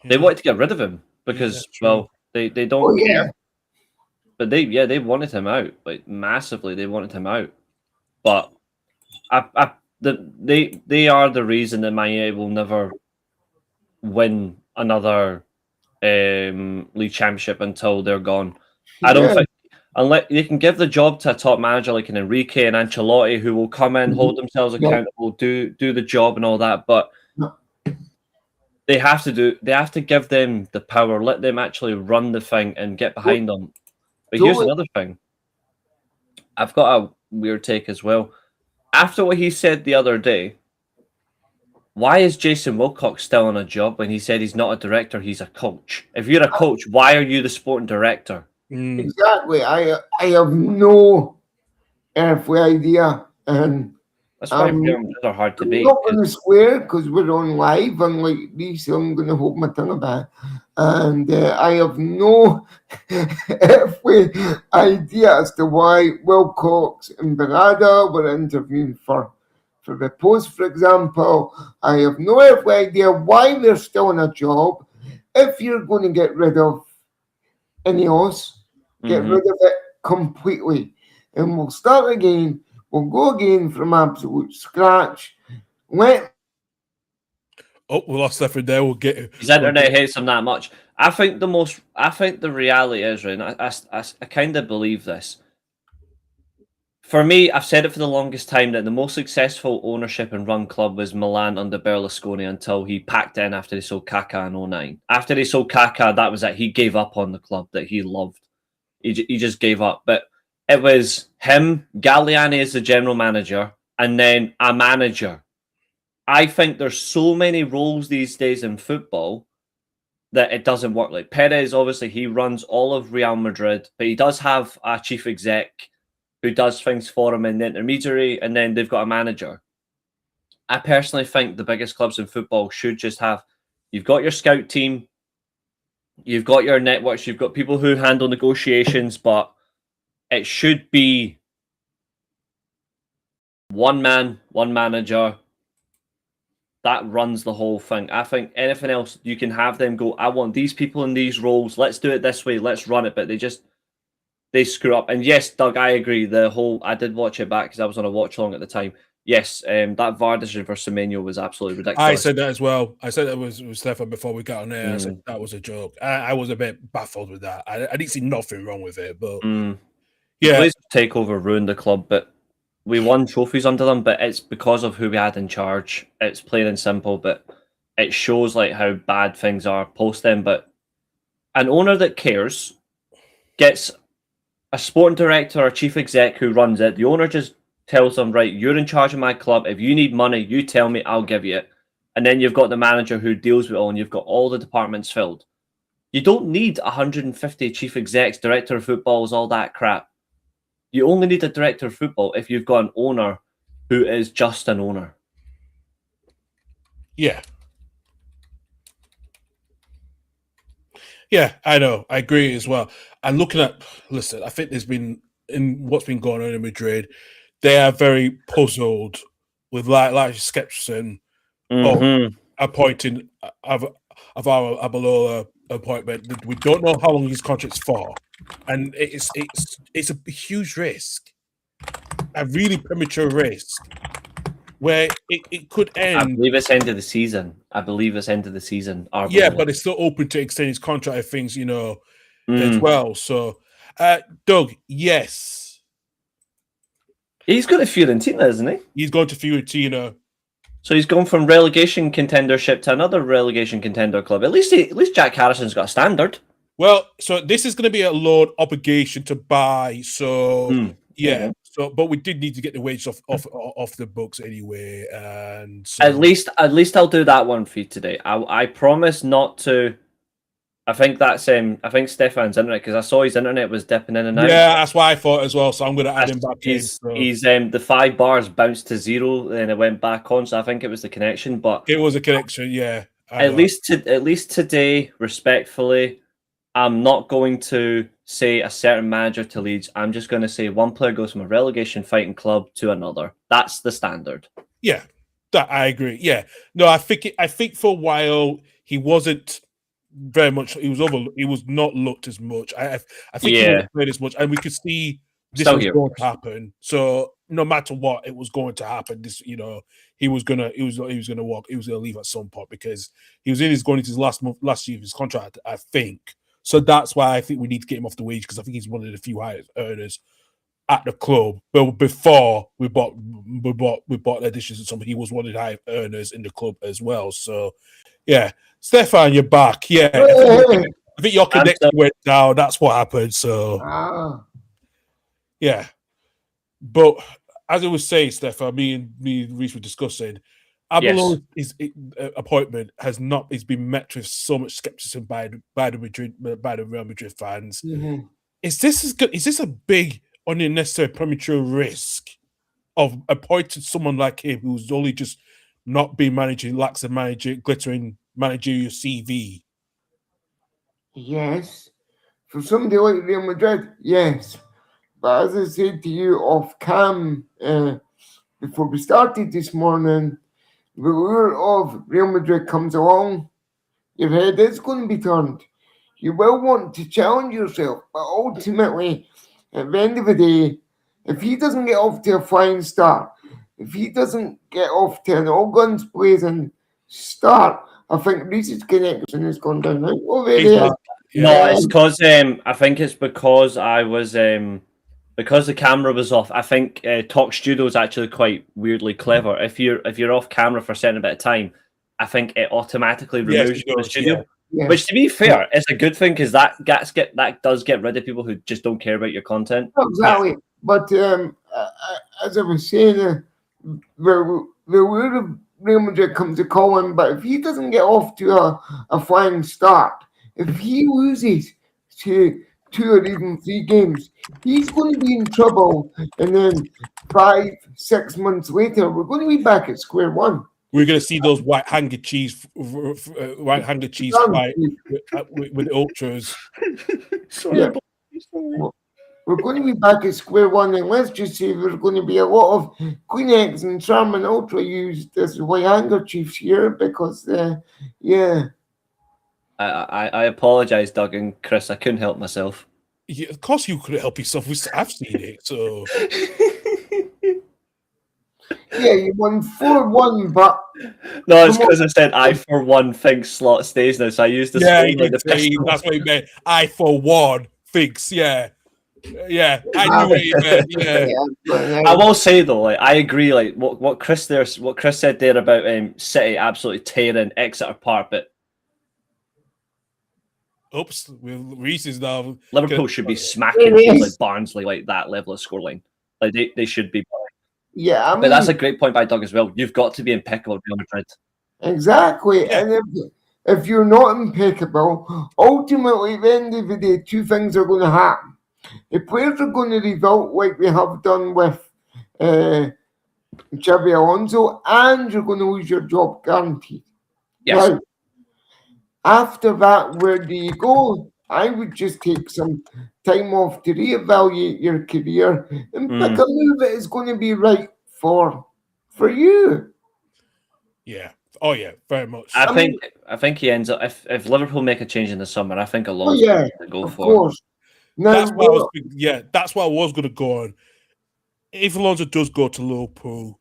Speaker 3: They wanted to get rid of him because, they don't care. But they wanted him out, like massively. They wanted him out, but they are the reason that Man United will never win another league championship until they're gone. I don't think, unless they can give the job to a top manager like an Enrique and Ancelotti, who will come in, hold themselves accountable, do the job and all that, but they have to give them the power, let them actually run the thing and get behind them. But here's another thing. I've got a weird take as well. After what he said the other day, why is Jason Wilcox still on a job when he said he's not a director, he's a coach? If you're a coach, why are you the sporting director?
Speaker 2: Exactly. I have no earthly idea. And
Speaker 3: that's why firms are hard to beat.
Speaker 2: I'm not going to swear because we're on live, unlike these, so I'm going to hold my tongue about it. And I have no earthly idea as to why Wilcox and Berada were interviewing for the post, for example. I have no earthly idea why they're still in a job. If you're going to get rid of Ineos, get rid of it completely. And we'll start again. We'll go again from absolute scratch.
Speaker 1: We lost Stefan there. We'll get
Speaker 3: his internet hates him that much. I think the reality is, right, and I kind of believe this. For me, I've said it for the longest time that the most successful ownership and run club was Milan under Berlusconi until he packed in after they sold Kaká in 2009. After they sold Kaká, that was it. He gave up on the club that he loved. He just gave up. But it was him, Galliani as the general manager, and then a manager. I think there's so many roles these days in football that it doesn't work. Like Perez, obviously, he runs all of Real Madrid, but he does have a chief exec who does things for him in the intermediary, and then they've got a manager. I personally think the biggest clubs in football should just have, you've got your scout team, you've got your networks, you've got people who handle negotiations, but it should be one man, one manager that runs the whole thing. I think anything else, you can have them go, I want these people in these roles, let's do it this way, let's run it, but they screw up. And yes, Doug, I agree. I did watch it back because I was on a watch along at the time. Yes, that VAR decision for Semenyo was absolutely ridiculous.
Speaker 1: I said that as well. I said it was Stefan before we got on there. I said that was a joke. I was a bit baffled with that. I didn't see nothing wrong with it, but
Speaker 3: yeah, the takeover ruined the club. But we won trophies under them. But it's because of who we had in charge. It's plain and simple. But it shows like how bad things are post them. But an owner that cares gets a sporting director or chief exec who runs it. The owner just tells them, right, you're in charge of my club. If you need money, you tell me, I'll give you it. And then you've got the manager who deals with it all, and you've got all the departments filled. You don't need 150 chief execs, director of footballs, all that crap. You only need a director of football if you've got an owner who is just an owner.
Speaker 1: Yeah. Yeah, I know. I agree as well. And looking at, listen, I think there's been, in what's been going on in Madrid, they are very puzzled with like skepticism of appointing of our Abalola appointment. We don't know how long his contract's for, and it's a huge risk, a really premature risk, where it could
Speaker 3: I
Speaker 1: end.
Speaker 3: believe it's end of the season.
Speaker 1: Yeah, but it's still open to extend his contract if things, as
Speaker 3: Mm.
Speaker 1: well. So, Doug, yes,
Speaker 3: He's got a Fiorentina, isn't he?
Speaker 1: he's going to Fiorentina.
Speaker 3: So he's gone from relegation contendership to another relegation contender club. At least Jack Harrison's got a standard.
Speaker 1: Well, so this is going to be a loan obligation to buy. So yeah. So, but we did need to get the wages off the books anyway, and so,
Speaker 3: at least I'll do that one for you today. I promise not to. I think that's I think Stefan's internet, because I saw his internet was dipping in and out.
Speaker 1: Yeah, that's what I thought as well. So I'm going to add him back in. So.
Speaker 3: He's the 5 bars bounced to 0, and it went back on. So I think it was the connection, but
Speaker 1: it was a connection. Yeah.
Speaker 3: At least today, respectfully, I'm not going to say a certain manager to Leeds. I'm just going to say one player goes from a relegation fighting club to another. That's the standard.
Speaker 1: Yeah, that I agree. Yeah, no, I think for a while he wasn't very much. He was not looked as much. I think he wasn't played as much, and we could see this was going to happen. So no matter what, it was going to happen. This, he was gonna walk. He was gonna leave at some point because he was going into his last year of his contract, I think. So that's why I think we need to get him off the wage, because I think he's one of the few highest earners at the club. But before we bought the additions and something, he was one of the high earners in the club as well. So yeah, Stefan, you're back. Yeah, I think your connection went down. That's what happened. So yeah, but as I was saying, Stefan, me and Reece were discussing. Abel's appointment has been met with so much skepticism by the Real Madrid fans.
Speaker 2: Mm-hmm.
Speaker 1: Is this a big unnecessary premature risk of appointing someone like him who's only just not been managing, lacks a glittering managerial CV?
Speaker 2: Yes, for somebody like Real Madrid, yes. But as I said to you off cam before we started this morning, the lure of Real Madrid comes along, your head is going to be turned. You will want to challenge yourself, but ultimately, at the end of the day, if he doesn't get off to a flying start, if he doesn't get off to an all guns blazing start, I think Reece's connection has gone down. Right?
Speaker 3: No, it's because I think it's because I was because the camera was off. I think Talk Studio is actually quite weirdly clever. If you're off camera for a certain bit of time, I think it automatically removes you from the studio.
Speaker 2: Yeah.
Speaker 3: Which, to be fair, is a good thing, because that does get rid of people who just don't care about your content.
Speaker 2: Exactly. But as I was saying, the word of Real Madrid comes to call him, but if he doesn't get off to a flying start, if he loses to 2 or even 3 games, he's going to be in trouble. And then 5-6 months later, we're going to be back at square one.
Speaker 1: We're going to see those white handkerchiefs fight with ultras.
Speaker 2: Sorry. We're going to be back at square one, and let's just say there's going to be a lot of Kleenex and Charmin Ultra used as white handkerchiefs here because,
Speaker 3: I apologise, Doug and Chris. I couldn't help myself.
Speaker 1: Yeah, of course you couldn't help yourself. I've seen it, so...
Speaker 2: Yeah, you won 4-1, but...
Speaker 3: No, it's because I said I, for one, think Slot stays now, so I used the
Speaker 1: that's what he meant. I, for one, thinks, yeah, I knew what he meant, yeah.
Speaker 3: I will say, though, I agree, what Chris said there about City absolutely tearing Exeter apart, but
Speaker 1: oops, Reece is now...
Speaker 3: Liverpool should be smacking teams like Barnsley, like that level of scoreline. Like, they should be...
Speaker 2: Yeah, I mean,
Speaker 3: but that's a great point by Doug as well. You've got to be impeccable at Real Madrid.
Speaker 2: Exactly. Yeah. And if you're not impeccable, ultimately, at the end of the day, 2 things are going to happen. The players are going to revolt like we have done with Xabi Alonso, and you're going to lose your job guaranteed.
Speaker 3: Yes.
Speaker 2: Now, after that, where do you go? I would just take some time off to reevaluate your career and pick a move that is going to be right for you.
Speaker 1: Yeah, Oh yeah, very much.
Speaker 3: I think he ends up if Liverpool make a change in the summer. I think
Speaker 2: Oh
Speaker 3: Alonso
Speaker 2: yeah,
Speaker 3: to go
Speaker 2: of
Speaker 3: for.
Speaker 2: course. Now,
Speaker 1: That's what I was. Yeah, that's what I was going to go on. If Alonso does go to Liverpool,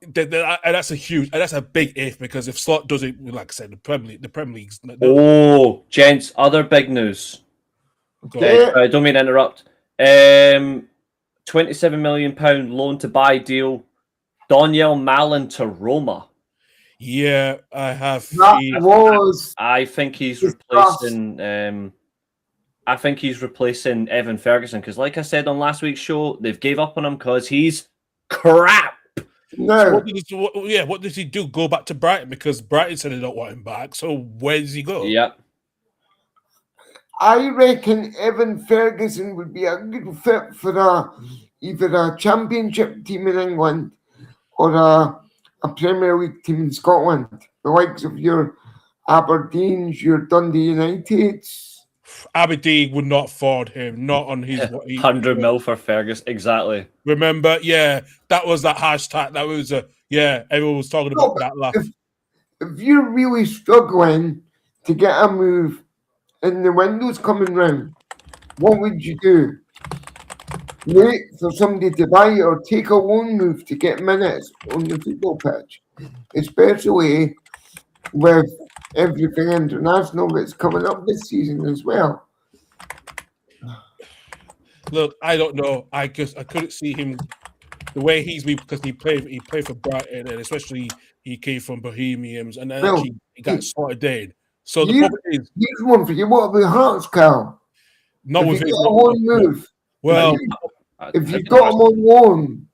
Speaker 1: and that's a big if, because if Slot does it, like I said, the Premier League's.
Speaker 3: Oh, gents, other big news.
Speaker 2: okay.
Speaker 3: I don't mean to interrupt. £27 million loan to buy deal. Daniel Malin to Roma.
Speaker 1: Yeah, I have.
Speaker 2: That was
Speaker 3: I think he's
Speaker 2: discussed.
Speaker 3: replacing. I think he's replacing Evan Ferguson because, like I said on last week's show, they've gave up on him because he's crap.
Speaker 2: No,
Speaker 1: So what does he do? Go back to Brighton, because Brighton said they don't want him back. So where does he go?
Speaker 3: Yep.
Speaker 2: I reckon Evan Ferguson would be a good fit for either a Championship team in England or a Premier League team in Scotland, the likes of your Aberdeens, your Dundee Uniteds.
Speaker 1: Aberdeen would not afford him, not on his
Speaker 3: 100 mil for Ferguson, exactly.
Speaker 1: Remember, yeah, that was that hashtag. That was everyone was talking about that laugh.
Speaker 2: If you're really struggling to get a move and the window's coming round, what would you do? Wait for somebody to buy it or take a loan move to get minutes on the football pitch, especially with everything international that's coming up this season as well.
Speaker 1: Look, I don't know. I couldn't see him the way he's been, because he played for Brighton, and especially he came from Bohemians, and then actually he got sorted in. So the problem is,
Speaker 2: here's one for you. What about Hearts, Cal?
Speaker 1: not
Speaker 2: if
Speaker 1: with
Speaker 2: you
Speaker 1: him.
Speaker 2: got a loan move.
Speaker 1: Well,
Speaker 2: if you got him on loan,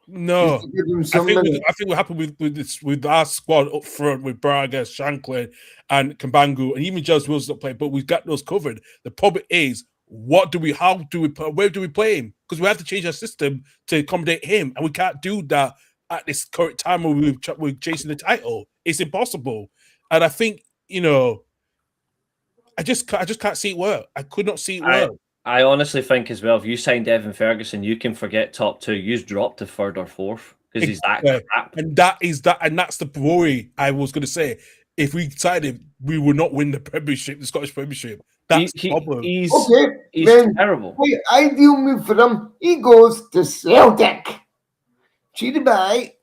Speaker 1: no.
Speaker 2: give him
Speaker 1: I
Speaker 2: some
Speaker 1: think what happened with our squad up front with Braga, Shanklin, and Kambangu, and even Jazz Wills not playing, but we've got those covered. The problem is, where do we play him? Because we have to change our system to accommodate him, and we can't do that at this current time when we're chasing the title. It's impossible, and I think I just can't see it work. I could not see it work.
Speaker 3: I honestly think as well, if you signed Evan Ferguson, you can forget top two. You drop to third or fourth because he's that crap.
Speaker 1: And that's the worry I was going to say. If we signed him, we will not win the Scottish Premiership. That's the problem.
Speaker 3: He's terrible.
Speaker 2: Wait, ideal move for him. He goes to Celtic. Cheated by.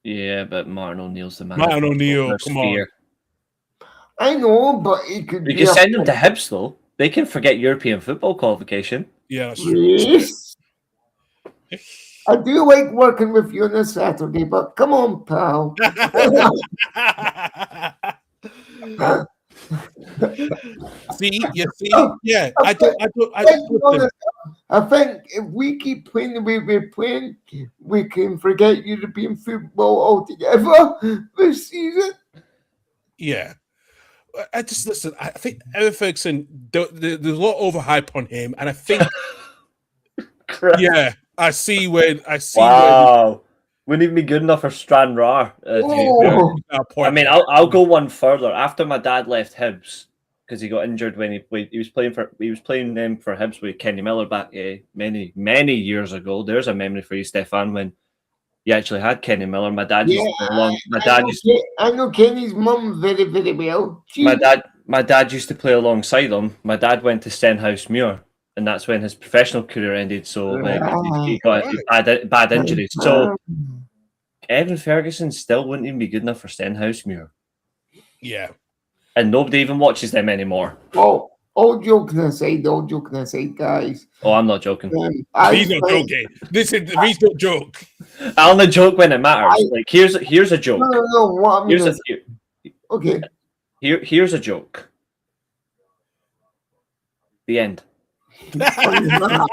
Speaker 3: Yeah, but Martin O'Neill's the man.
Speaker 1: Martin O'Neill, come on.
Speaker 2: I know, but he could.
Speaker 3: You can send him to Hibs though. They can forget European football qualification.
Speaker 1: Yeah, that's true.
Speaker 2: Yes. I do like working with you on a Saturday, but come on, pal.
Speaker 1: See, yeah. I
Speaker 2: think if we keep playing the way we're playing, we can forget European football altogether this season.
Speaker 1: Yeah. I think Evan Ferguson, there's a lot of overhype on him, and I think, yeah, I see.
Speaker 3: Wow, wouldn't even be good enough for Strand Ra. I mean, I'll go one further. After my dad left Hibs because he got injured when he was playing for Hibs with Kenny Miller back many years ago. There's a memory for you, Stefan, when you actually had Kenny Miller. My dad used to play along.
Speaker 2: I know Kenny's mum very, very well.
Speaker 3: My dad used to play alongside him. My dad went to Stenhousemuir, and that's when his professional career ended. So he got bad injuries. So Evan Ferguson still wouldn't even be good enough for Stenhousemuir.
Speaker 1: Yeah,
Speaker 3: and nobody even watches them anymore.
Speaker 2: Oh. All joking aside, guys.
Speaker 3: Oh, I'm not joking.
Speaker 1: He's not joking. He's not joke.
Speaker 3: I only joke when it matters. Here's a joke.
Speaker 2: No. What I mean okay.
Speaker 3: Here's a joke. The end.
Speaker 2: But I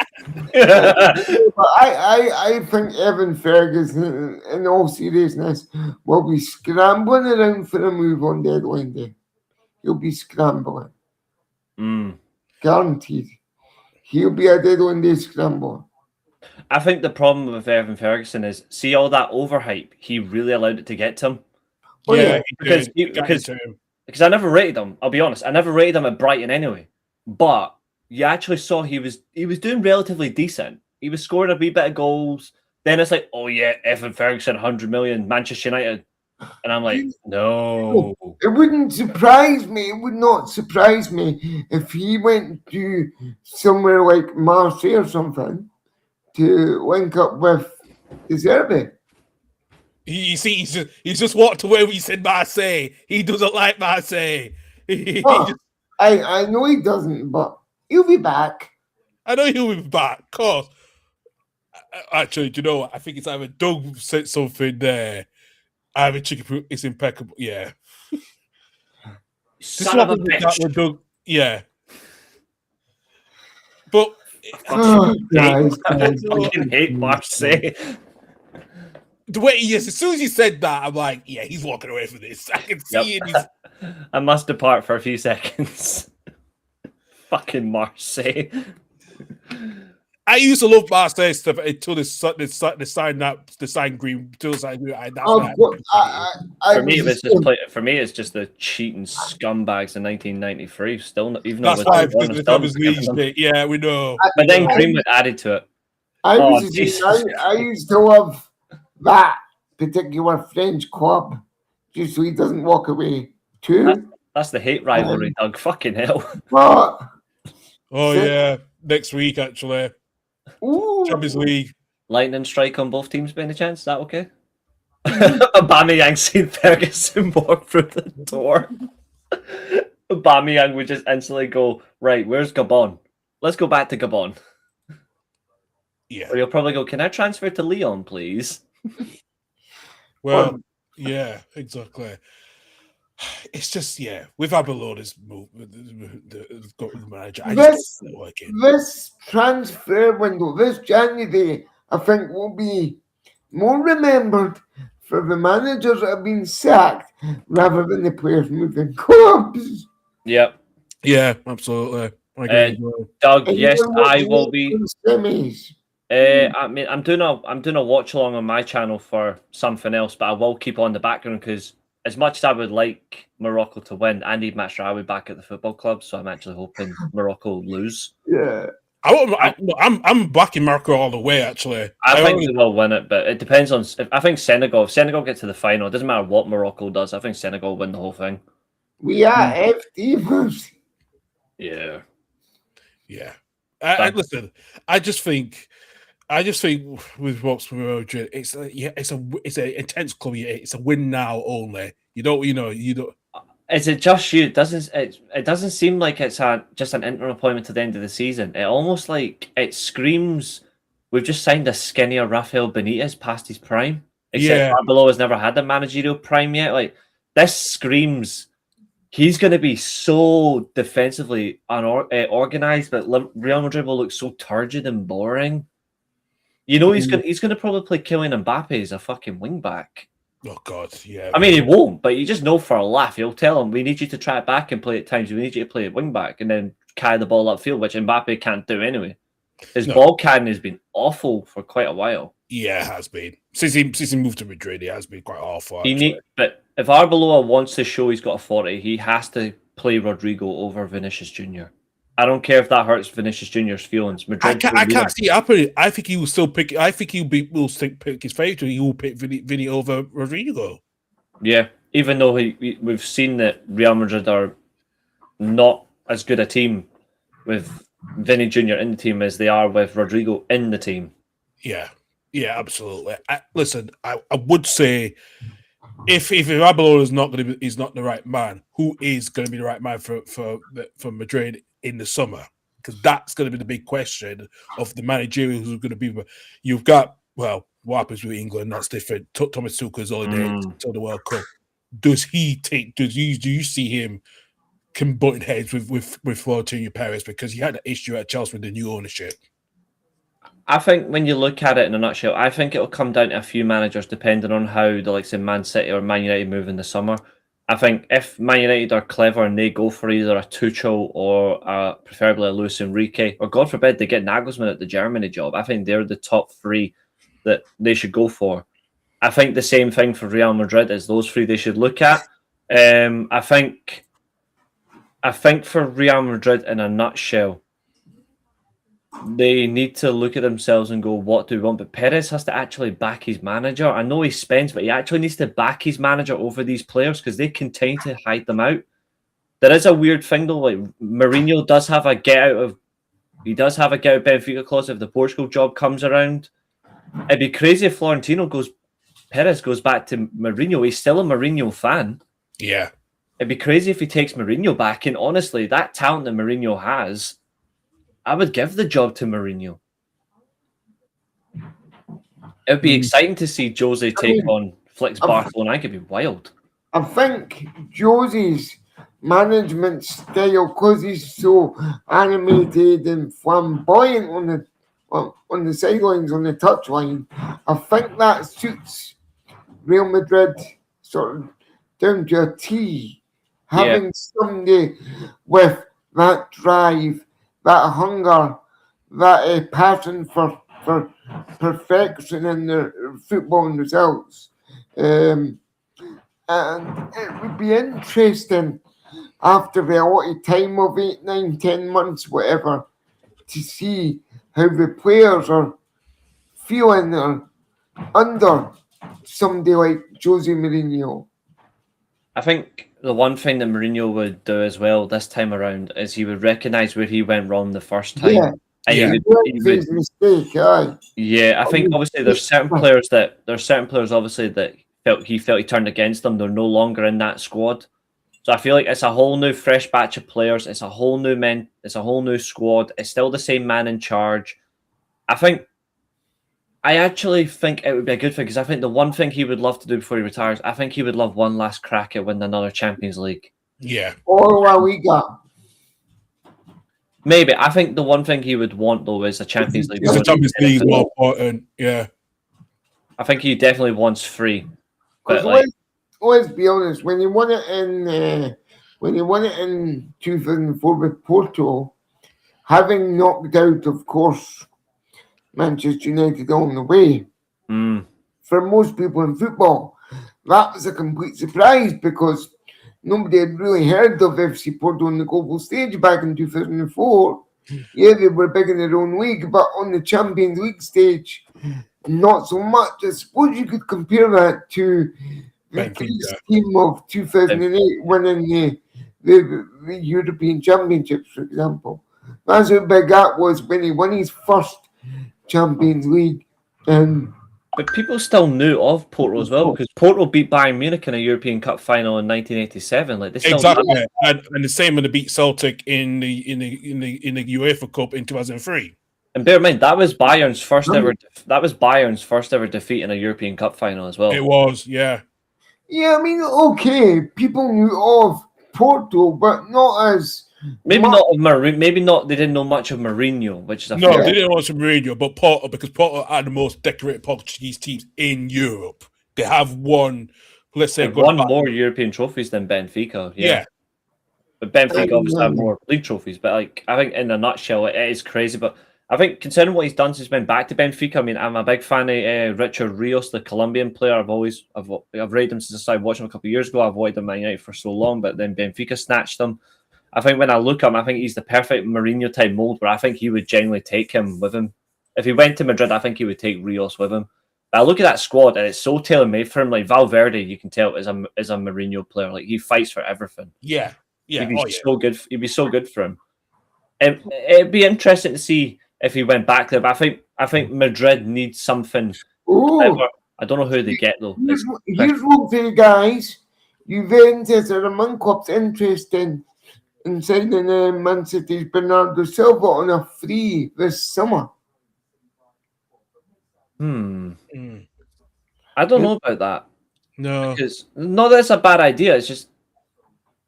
Speaker 2: think Evan Ferguson, in all seriousness, will be scrambling around for a move on deadline day. He'll be scrambling. Guaranteed. He'll be a deadline day scrambler.
Speaker 3: I think the problem with Evan Ferguson is, see all that overhype, he really allowed it to get to him. Because I never rated him. I'll be honest, I never rated him at Brighton anyway. But you actually saw he was doing relatively decent. He was scoring a wee bit of goals. Then it's like, oh yeah, Evan Ferguson, 100 million, Manchester United. And I'm like, no.
Speaker 2: It wouldn't surprise me. It would not surprise me if he went to somewhere like Marseille or something to link up with the Xabi.
Speaker 1: You see, he's just walked away when you said Marseille. He doesn't like Marseille.
Speaker 2: Well, I know he doesn't, but he'll be back.
Speaker 1: I know he'll be back, of course. Actually, do you know what? I think it's either Doug said something there. Either Chicken is impeccable. Yeah.
Speaker 3: Son of a bitch.
Speaker 1: With Doug. Yeah. But
Speaker 2: Guys,
Speaker 3: I fucking hate Marseille.
Speaker 1: the way he is, as soon as he said that, I'm like, yeah, he's walking away from this. I can see it.
Speaker 3: I must depart for a few seconds. Fucking Marseille.
Speaker 1: I used to love Marseille stuff until they signed Green. For
Speaker 3: me, it's just the cheating scumbags in 1993. Still, not, even though
Speaker 1: that's why yeah, we know.
Speaker 3: But then Greenwood added to it.
Speaker 2: I used to love that particular French club, just so he doesn't walk away too.
Speaker 3: That's the hate rivalry, Doug. Fucking hell.
Speaker 2: But,
Speaker 1: yeah, next week actually. Champions League.
Speaker 3: Lightning strike on both teams by any chance? Is that okay? Aubameyang seen Ferguson walk through the door. Aubameyang would just instantly go, right, where's Gabon? Let's go back to Gabon.
Speaker 1: Yeah.
Speaker 3: Or you'll probably go, can I transfer to Lyon, please?
Speaker 1: Well, yeah, exactly. It's just, with Abelona's move, the manager,
Speaker 2: this transfer window, this January, I think will be more remembered for the managers that have been sacked rather than the players moving clubs.
Speaker 3: Yep.
Speaker 1: Yeah, absolutely.
Speaker 3: Doug, yes, I will be. I mean, I'm doing a watch along on my channel for something else, but I will keep on the background because as much as I would like Morocco to win, I need Masraoui back at the football club, so I'm actually hoping Morocco lose.
Speaker 2: Yeah.
Speaker 1: I'm backing Morocco all the way, actually.
Speaker 3: I think they will win it, but it depends on... I think Senegal, if Senegal get to the final, it doesn't matter what Morocco does, I think Senegal will win the whole thing.
Speaker 2: We are FD.
Speaker 1: Yeah. Yeah. Listen, I just think with what's Madrid, it's an intense club. It's a win now only. You don't.
Speaker 3: Is it just you? It doesn't seem like it's just an interim appointment to the end of the season. It almost like it screams we've just signed a skinnier Rafael Benitez past his prime. Except Arbeloa has never had a managerial prime yet. Like this screams he's going to be so defensively unorganized, but Real Madrid will look so turgid and boring. You know, he's going to probably play Kylian Mbappe as a fucking wing back.
Speaker 1: Oh God, yeah.
Speaker 3: I mean, he won't, but you just know for a laugh. He'll tell him, "We need you to try it back and play at times. We need you to play at wing back and then carry the ball upfield," which Mbappe can't do anyway. His ball carrying has been awful for quite a while.
Speaker 1: Yeah, it has been since he moved to Madrid. It has been quite awful.
Speaker 3: But if Arbeloa wants to show he's got authority, he has to play Rodrigo over Vinicius Jr. I don't care if that hurts Vinicius Jr.'s feelings. Madrid
Speaker 1: I can't see it happening. I think he will still pick. I think will still pick his favourite. He will pick Vinny over Rodrigo.
Speaker 3: Yeah, even though we've seen that Real Madrid are not as good a team with Vinny Jr. in the team as they are with Rodrigo in the team.
Speaker 1: Yeah, absolutely. Listen, I would say if Arbeloa is not the right man, who is going to be the right man for Madrid in the summer? Because that's going to be the big question of the managerial who's going to be. You've got what happens with England? That's different. Thomas Tuchel's holiday until the World Cup. Do you see him butting heads with Florentino Perez because he had an issue at Chelsea with the new ownership?
Speaker 3: I think when you look at it in a nutshell, I think it'll come down to a few managers depending on how the likes of Man City or Man United move in the summer. I think if Man United are clever and they go for either a Tuchel or preferably a Luis Enrique, or God forbid they get Nagelsmann at the Germany job, I think they're the top three that they should go for. I think the same thing for Real Madrid is those three they should look at. I think for Real Madrid in a nutshell, they need to look at themselves and go, what do we want? But Perez has to actually back his manager. I know he spends, but he actually needs to back his manager over these players because they continue to hide them out. There is a weird thing though, like Mourinho does have a get out of Benfica clause if the Portugal job comes around. It'd be crazy if Perez goes back to Mourinho. He's still a Mourinho fan.
Speaker 1: Yeah.
Speaker 3: It'd be crazy if he takes Mourinho back. And honestly, that talent that Mourinho has, I would give the job to Mourinho. It'd be exciting to see Jose take on Flick's Barcelona. I could be wild.
Speaker 2: I think Jose's management style, because he's so animated and flamboyant on the sidelines, on the touchline, I think that suits Real Madrid sort of down to a T. Having somebody with that drive, that hunger, that passion for perfection in their football results. And it would be interesting after the allotted time of 8, 9, 10 months, whatever, to see how the players are feeling under somebody like Jose Mourinho.
Speaker 3: I think the one thing that Mourinho would do as well this time around is he would recognise where he went wrong the first time.
Speaker 2: Yeah.
Speaker 3: And
Speaker 2: He would, mistake, aye.
Speaker 3: Yeah, I think obviously there's certain players obviously that he felt he turned against them. They're no longer in that squad. So I feel like it's a whole new fresh batch of players. It's a whole new it's a whole new squad. It's still the same man in charge. I actually think it would be a good thing because I think the one thing he would love to do before he retires, I think he would love one last crack at winning another Champions League.
Speaker 1: Yeah.
Speaker 2: Or La Liga.
Speaker 3: Maybe. I think the one thing he would want, though, is a Champions League.
Speaker 1: The Champions League is more important, yeah.
Speaker 3: I think he definitely wants 3. But
Speaker 2: let's be honest, when he won it in 2004 with Porto, having knocked out, of course, Manchester United on the way, for most people in football, that was a complete surprise because nobody had really heard of FC Porto on the global stage back in 2004. Yeah, they were big in their own league, but on the Champions League stage, not so much. I suppose you could compare that to the Greece team of 2008 winning the European Championships, for example. That's how big that was when he won his first Champions League.
Speaker 3: But people still knew of Porto as well because Porto beat Bayern Munich in a European Cup final in 1987. Like
Speaker 1: exactly, and the same when they beat Celtic in the UEFA Cup in 2003.
Speaker 3: And bear in mind that was Bayern's first ever. That was Bayern's first ever defeat in a European Cup final as well.
Speaker 1: It was, yeah.
Speaker 2: Yeah, I mean, okay, people knew of Porto, but not as.
Speaker 3: Maybe not of Mourinho. Maybe not. They didn't know much of Mourinho, which is
Speaker 1: they didn't know much of Mourinho, but Porto, because Porto are the most decorated Portuguese teams in Europe. They have won, let's say,
Speaker 3: more European trophies than Benfica. Yeah. But Benfica obviously have more league trophies. But like, I think in a nutshell, it is crazy. But I think considering what he's done since he's been back to Benfica, I mean, I'm a big fan of Richard Rios, the Colombian player. I've rated him since I started watching him a couple of years ago. I've avoided him Man United for so long, but then Benfica snatched him. I think when I look at him, I think he's the perfect Mourinho type mold where I think he would genuinely take him with him. If he went to Madrid, I think he would take Rios with him. But I look at that squad and it's so tailor-made for him. Like Valverde, you can tell is a Mourinho player. Like he fights for everything.
Speaker 1: Yeah.
Speaker 3: He'd be so good. He'd be so good for him. And it'd be interesting to see if he went back there. But I think Madrid needs something. I don't know who they get though.
Speaker 2: Here's one for you guys. Juventus are among clubs interested in signing Man City's Bernardo Silva on a free this summer.
Speaker 3: I don't know about that.
Speaker 1: No.
Speaker 3: Because not that it's a bad idea. It's just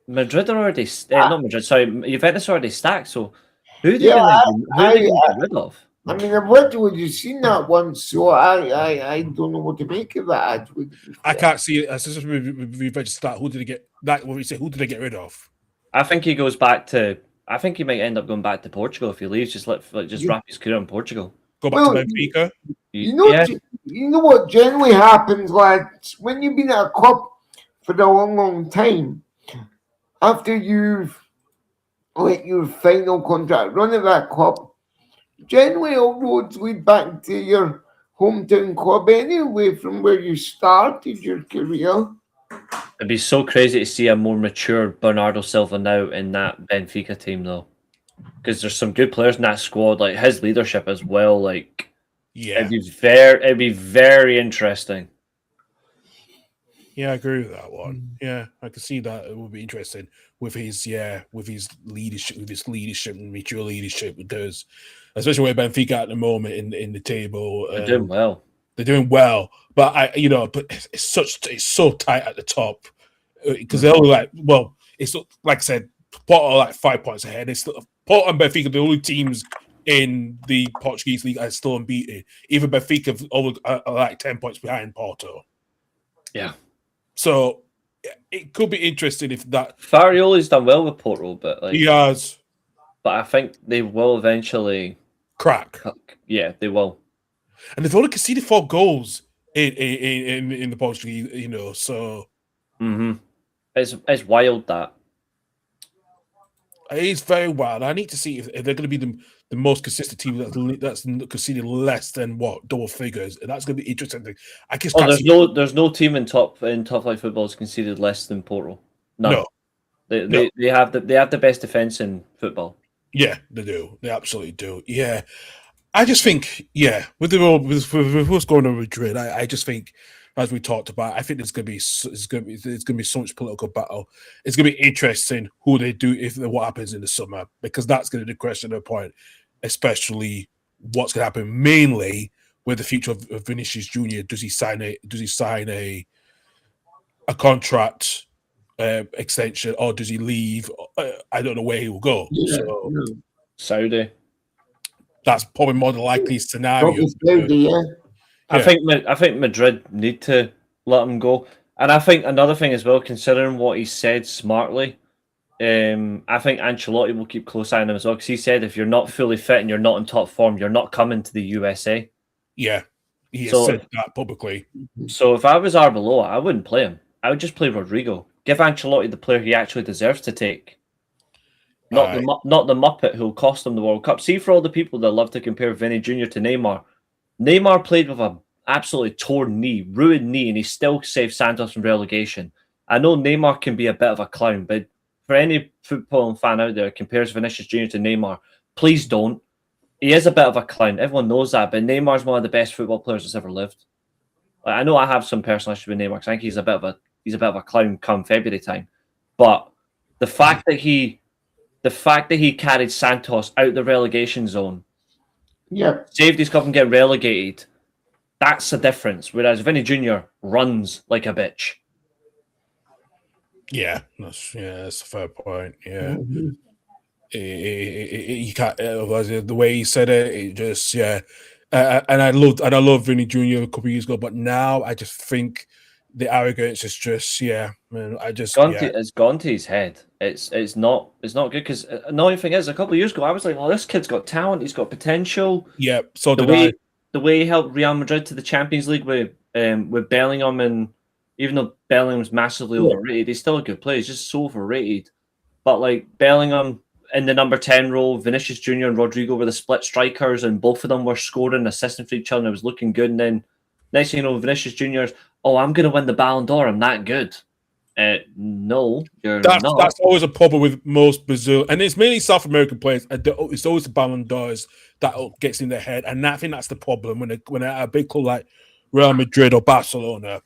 Speaker 3: Madrid are already not Madrid. Sorry, Juventus are already stacked. So who are they going to get rid of?
Speaker 2: I mean, I've already seen that once, so I don't know what to make of that.
Speaker 1: I can't see it. As soon as we start, who did they get? Who did they get rid of?
Speaker 3: I think he goes back to. I think he might end up going back to Portugal if he leaves. Just wrap his career in Portugal.
Speaker 1: Go back to Benfica.
Speaker 2: You know what generally happens, lads, when you've been at a club for a long time. After you've let your final contract run at that club, generally all roads lead back to your hometown club anyway, from where you started your career.
Speaker 3: It'd be so crazy to see a more mature Bernardo Silva now in that Benfica team, though, because there's some good players in that squad. Like his leadership as well. Like
Speaker 1: Yeah,
Speaker 3: it'd be very interesting.
Speaker 1: yeah, I agree with that one. Yeah, I can see that it would be interesting with his leadership and mature leadership it does, especially where Benfica at the moment in the table.
Speaker 3: They're doing well.
Speaker 1: They're doing well, but it's so tight at the top because they're only it's like I said, Porto are like 5 points ahead. It's Porto and Benfica, the only teams in the Portuguese league are still unbeaten. Even Benfica are like 10 points behind Porto.
Speaker 3: Yeah.
Speaker 1: So it could be interesting if that.
Speaker 3: Farioli's done well with Porto, but
Speaker 1: He has.
Speaker 3: But I think they will eventually
Speaker 1: crack.
Speaker 3: Yeah, they will.
Speaker 1: And they've only conceded 4 goals in the Portuguese, so.
Speaker 3: It's wild that.
Speaker 1: It is very wild. I need to see if they're going to be the most consistent team that's conceded less than double figures, and that's going to be interesting. I guess.
Speaker 3: There's no team in top flight football that's conceded less than Porto. No. They have the best defense in football.
Speaker 1: Yeah, they do. They absolutely do. Yeah, I just think with what's going on with Madrid, I just think, as we talked about, I think there's going to be so much political battle. It's going to be interesting who they do what happens in the summer, because that's going to be the question at the point, especially what's going to happen mainly with the future of Vinicius Junior. Does he sign a contract extension, or does he leave? I don't know where he will go.
Speaker 3: Saudi.
Speaker 1: That's probably more the likely scenario.
Speaker 3: I think Madrid need to let him go, and I think another thing as well, considering what he said smartly, I think Ancelotti will keep close eye on him as well, because he said if you're not fully fit and you're not in top form, you're not coming to the USA.
Speaker 1: Yeah, he has said that publicly.
Speaker 3: So if I was Arbeloa, I wouldn't play him. I would just play Rodrigo. Give Ancelotti the player he actually deserves to take. Not the Muppet who'll cost him the World Cup. See, for all the people that love to compare Vinny Jr. to Neymar, Neymar played with a absolutely torn knee, ruined knee, and he still saved Santos from relegation. I know Neymar can be a bit of a clown, but for any football fan out there that compares Vinicius Jr. to Neymar, please don't. He is a bit of a clown. Everyone knows that, but Neymar's one of the best football players that's ever lived. I know I have some personal issues with Neymar, because I think he's a bit of a clown come February time. But the fact that he carried Santos out the relegation zone, saved his cup from getting relegated, that's the difference. Whereas Vinny Jr. runs like a bitch.
Speaker 1: Yeah, that's a fair point. Yeah, he can't. The way he said it just and I loved Vinny Jr. a couple of years ago, but now I just think the arrogance is just man.
Speaker 3: It's gone to his head. It's not good, because annoying thing is, a couple of years ago I was like, oh, this kid's got talent, he's got potential.
Speaker 1: Yeah, so the
Speaker 3: way he helped Real Madrid to the Champions League with Bellingham, and even though Bellingham's massively overrated, he's still a good player. He's just so overrated. But like Bellingham in the number 10 role, Vinicius Jr. and Rodrigo were the split strikers, and both of them were scoring, assisting for each other, and it was looking good. And then next thing you know, Vinicius Jr.'s, I'm going to win the Ballon d'Or. I'm that good. No, you're not.
Speaker 1: That's always a problem with most Brazil, and it's mainly South American players. It's always the Ballon d'Ors that gets in their head, and I think that's the problem when a big club like Real Madrid or Barcelona,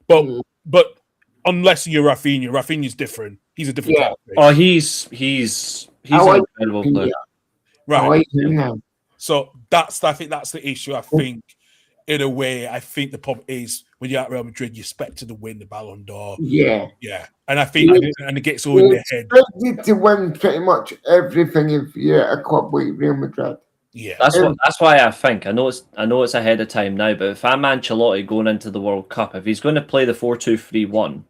Speaker 1: But unless you're Rafinha's different. He's a different type of player.
Speaker 3: Oh, he's an incredible player.
Speaker 1: Right. So I think that's the issue. I think in a way, I think the problem is when you're at Real Madrid, you're expected to win the Ballon d'Or.
Speaker 2: Yeah.
Speaker 1: And I think and it gets all in their head.
Speaker 2: Expected to win pretty much everything if you're at a club like Real Madrid.
Speaker 3: Yeah, that's why I think I know it's ahead of time now, but if I'm Ancelotti going into the World Cup, if he's going to play the 4-2-3-1,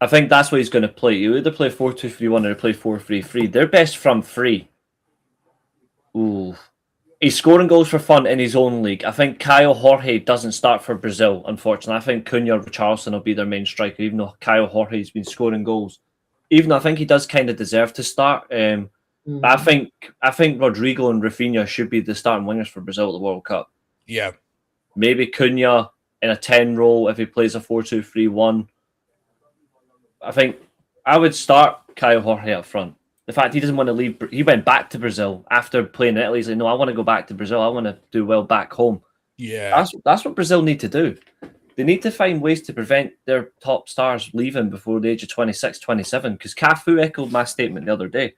Speaker 3: I think that's what he's going to play. You either play 4-2-3-1 or play 4-3-3. They're best from three. Ooh, he's scoring goals for fun in his own league. I think Caio Jorge doesn't start for Brazil, unfortunately. I think Cunha or Richarlison will be their main striker, even though Caio Jorge's been scoring goals. Even though I think he does kind of deserve to start. I think Rodrigo and Rafinha should be the starting wingers for Brazil at the World Cup.
Speaker 1: Yeah.
Speaker 3: Maybe Cunha in a 10 role if he plays a 4-2-3-1. I think I would start Kyle Horne up front. The fact he doesn't want to leave, he went back to Brazil after playing in Italy. He's like, no, I want to go back to Brazil. I want to do well back home.
Speaker 1: Yeah.
Speaker 3: That's what Brazil need to do. They need to find ways to prevent their top stars leaving before the age of 26, 27. Because Cafu echoed my statement the other day.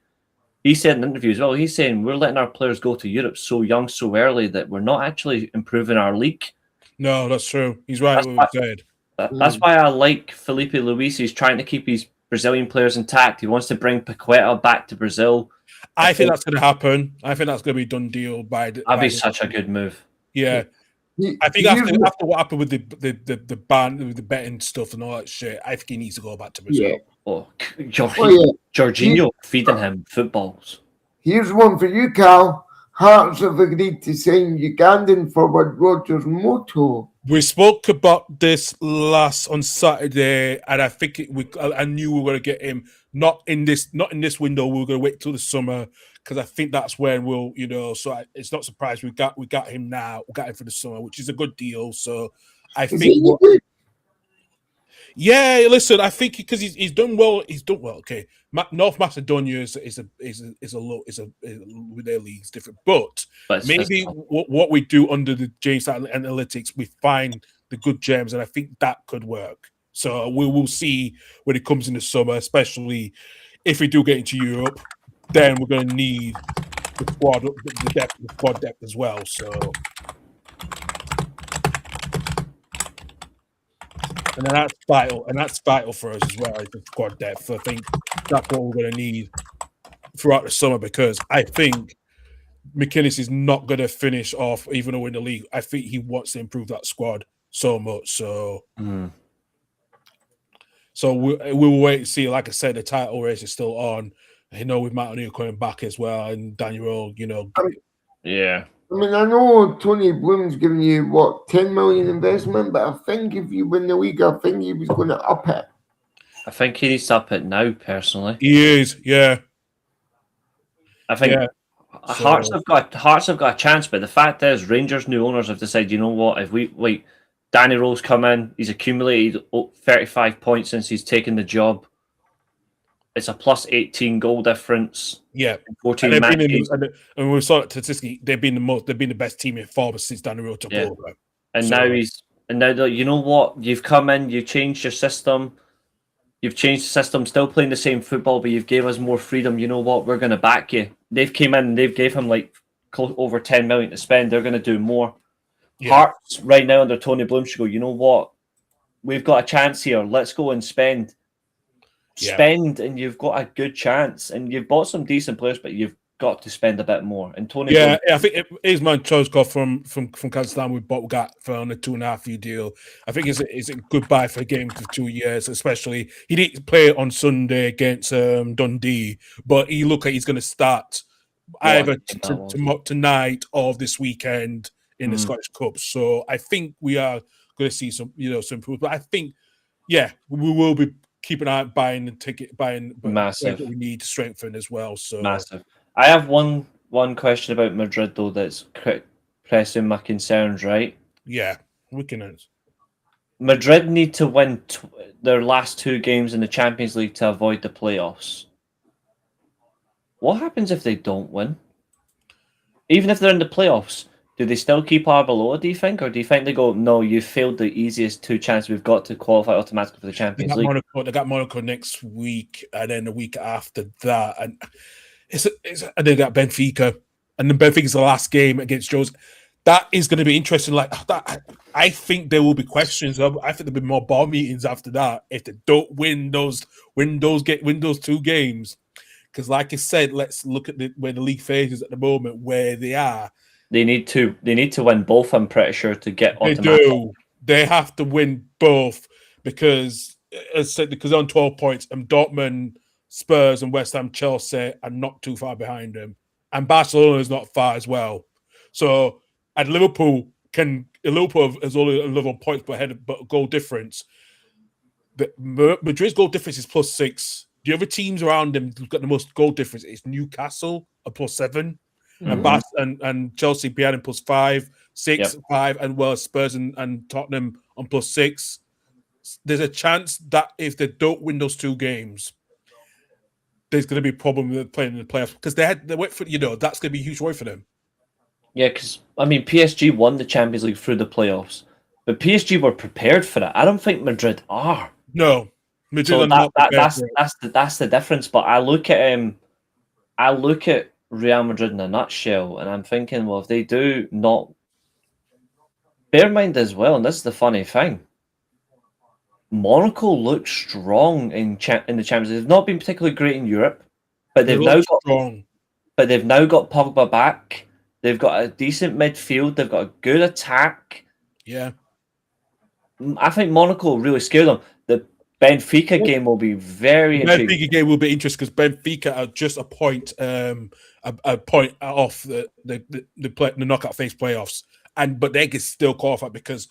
Speaker 3: He said in an interview as well, he's saying we're letting our players go to Europe so young, so early that we're not actually improving our league.
Speaker 1: No, that's true. He's right with what he said.
Speaker 3: That's why I like Felipe Luis. He's trying to keep his Brazilian players intact. He wants to bring Paqueta back to Brazil.
Speaker 1: I think that's going to happen. I think that's going to be a done deal by.
Speaker 3: That'd be such a good move.
Speaker 1: Yeah. I think after what happened with the ban, with the betting stuff and all that shit, I think he needs to go back to Brazil.
Speaker 2: Yeah.
Speaker 3: Oh, Jorginho feeding him footballs.
Speaker 2: Here's one for you, Cal. Hearts have agreed to sign Ugandan forward Rogers Moto.
Speaker 1: We spoke about this last on Saturday, and I think I knew we were going to get him not in this window. We were going to wait till the summer because I think that's when we'll, So it's not surprised we got him now. We got him for the summer, which is a good deal. So I think. Yeah, listen, I think because he's done well. He's done well. Okay, North Macedonia is a low with their leagues different, but maybe what we do under the James Analytics, we find the good gems, and I think that could work. So we will see when it comes in the summer, especially if we do get into Europe. Then we're going to need the squad depth as well. So. And then that's vital for us as well, the squad depth. I think that's what we're going to need throughout the summer because I think McInnes is not going to finish off, even though in the league. I think he wants to improve that squad so much. So, so we'll wait and see. Like I said, the title race is still on. I know with Matt O'Neill coming back as well, and Daniel,
Speaker 3: yeah.
Speaker 2: I mean, I know Tony Bloom's giving you 10 million investment, but I think if you win the league, I think he was going to up it.
Speaker 3: I think he needs to up it now, personally.
Speaker 1: He is, yeah.
Speaker 3: I think Hearts have got a chance, but the fact is, Rangers' new owners have decided, you know what? If we Danny Rowe's come in, he's accumulated 35 points since he's taken the job. It's a plus 18 goal difference.
Speaker 1: Yeah,
Speaker 3: 14 matches.
Speaker 1: And we saw it statistically. They've been the best team in form since Danny Rowe took over.
Speaker 3: And now you know what? You've come in, you've changed your system. You've changed the system, still playing the same football, but you've gave us more freedom. You know what? We're going to back you. They've came in and they've gave him over 10 million to spend. They're going to do more. Yeah. Hearts right now under Tony Bloom should go, you know what? We've got a chance here. Let's go and spend. Spend and you've got a good chance, and you've bought some decent players, but you've got to spend a bit more. And Tony,
Speaker 1: Bloom, I think it is man Choskov from Kazakhstan. We got for on a 2.5-year deal. I think it's a good buy for a game for 2 years, especially he didn't play on Sunday against Dundee, but he look like he's going to start either tonight or this weekend in the Scottish Cup. So I think we are going to see some improvement. But I think we will be. Keep an eye on buying, but
Speaker 3: massive.
Speaker 1: We need to strengthen as well. So
Speaker 3: massive. I have one question about Madrid though that's pressing my concerns. Right?
Speaker 1: Yeah, we can.
Speaker 3: Madrid need to win their last 2 games in the Champions League to avoid the playoffs. What happens if they don't win? Even if they're in the playoffs, do they still keep Arbeloa, do you think? Or do you think they go, no, you failed the easiest 2 chances we've got to qualify automatically for the Champions League?
Speaker 1: They got Monaco next week, and then the week after that. And and they got Benfica. And then Benfica's the last game against Joes. That is going to be interesting. Like that, I think there will be questions. I think there'll be more ball meetings after that if they don't win those 2 games. Because like I said, let's look at where the league phases at the moment, where they are.
Speaker 3: They need to win both, I'm pretty sure, to get automatic.
Speaker 1: They do. They have to win both because they're on 12 points, and Dortmund, Spurs, and West Ham, Chelsea are not too far behind them. And Barcelona is not far as well. So at Liverpool has only 11 points per head, but goal difference. Madrid's goal difference is +6. The other teams around them who've got the most goal difference is Newcastle at +7, and Chelsea behind him +5, 6, 5, and well Spurs and Tottenham on +6. There's a chance that if they don't win those 2 games, there's going to be a problem with playing in the playoffs because they went for that's going to be a huge worry for them.
Speaker 3: Yeah, because I mean PSG won the Champions League through the playoffs, but PSG were prepared for it. I don't think Madrid are.
Speaker 1: No, Madrid
Speaker 3: So
Speaker 1: are not prepared
Speaker 3: that's the difference. But I look at Real Madrid in a nutshell, and I'm thinking, well, if they do not, bear in mind as well, and this is the funny thing, Monaco looks strong in the Champions League. They've not been particularly great in Europe, but they've now got
Speaker 1: strong.
Speaker 3: But they've now got Pogba back. They've got a decent midfield. They've got a good attack.
Speaker 1: Yeah,
Speaker 3: I think Monaco will really scare them. The Benfica game will be very intriguing.
Speaker 1: Benfica game will be interesting because Benfica are just a point off the knockout phase playoffs, but they can still qualify because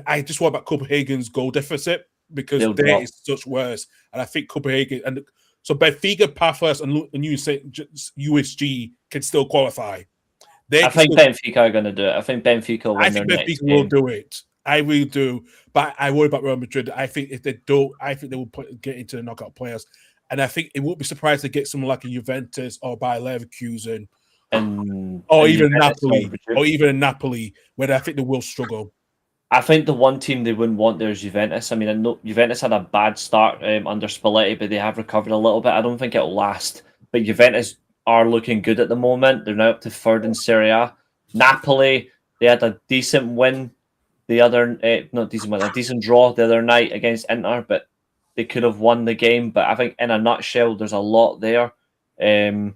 Speaker 1: I just worry about Copenhagen's goal deficit because there is such worse, and I think Copenhagen and so Benfica, Paphos, and USG can still qualify.
Speaker 3: I think Benfica are going to do it. I think Benfica will win their next game.
Speaker 1: Will do it. I really do, but I worry about Real Madrid. I think if they don't, I think they will get into the knockout players, and I think it won't be surprised to get someone like a Juventus or Bayer Leverkusen, or even Napoli, where I think they will struggle.
Speaker 3: I think the one team they wouldn't want there is Juventus. I mean, I know Juventus had a bad start under Spalletti, but they have recovered a little bit. I don't think it'll last, but Juventus are looking good at the moment. They're now up to 3rd in Serie A. Napoli, they had a decent win a decent draw the other night against Inter, but they could have won the game. But I think in a nutshell, there's a lot there. I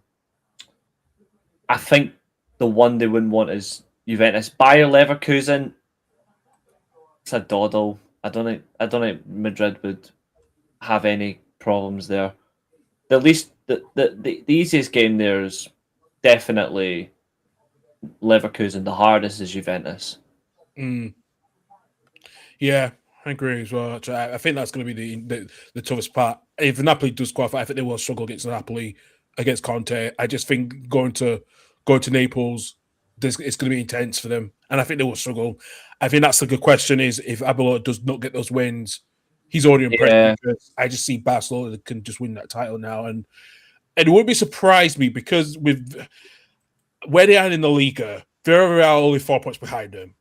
Speaker 3: think the one they wouldn't want is Juventus. Bayer Leverkusen, it's a doddle. I don't think Madrid would have any problems there. At least the easiest game there is definitely Leverkusen. The hardest is Juventus.
Speaker 1: Yeah, I agree as well. Actually, I think that's going to be the toughest part. If Napoli does qualify, I think they will struggle against Napoli, against Conte. I just think going to Naples, it's going to be intense for them, and I think they will struggle. I think that's a good question. Is if Abelard does not get those wins, he's already impressed. Because I just see Barcelona can just win that title now, and it wouldn't be surprised me because with where they are in the Liga, Villarreal only 4 points behind them.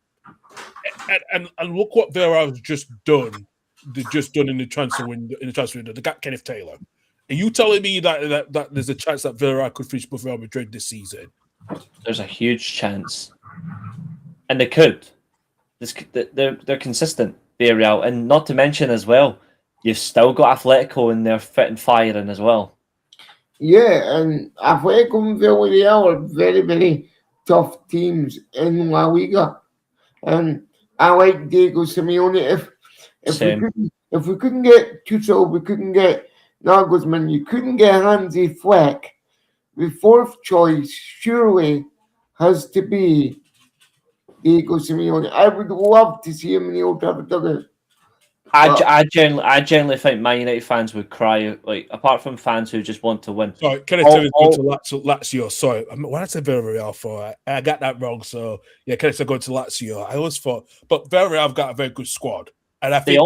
Speaker 1: And look what Villarreal has just done. They've just done in the transfer window. They got Kenneth Taylor. Are you telling me that there's a chance that Villarreal could finish above Real Madrid this season?
Speaker 3: There's a huge chance, and they could. They're consistent, Villarreal, and not to mention as well, you've still got Atletico in there fit and firing as well.
Speaker 2: Yeah, and Atletico and Villarreal are very, very tough teams in La Liga. And I like Diego Simeone. If we couldn't get Tuchel, we couldn't get Nagelsmann, you couldn't get Hansi Flick. The 4th choice surely has to be Diego Simeone. I would love to see him in the Old Trafford dugout.
Speaker 3: I generally think Man United fans would cry, like apart from fans who just want to win.
Speaker 1: Sorry, can I tell you go to Lazio? Sorry, when I said Villarreal for I got that wrong. So yeah, can I say go to Lazio? I always thought, but Villarreal have got a very good squad, and I think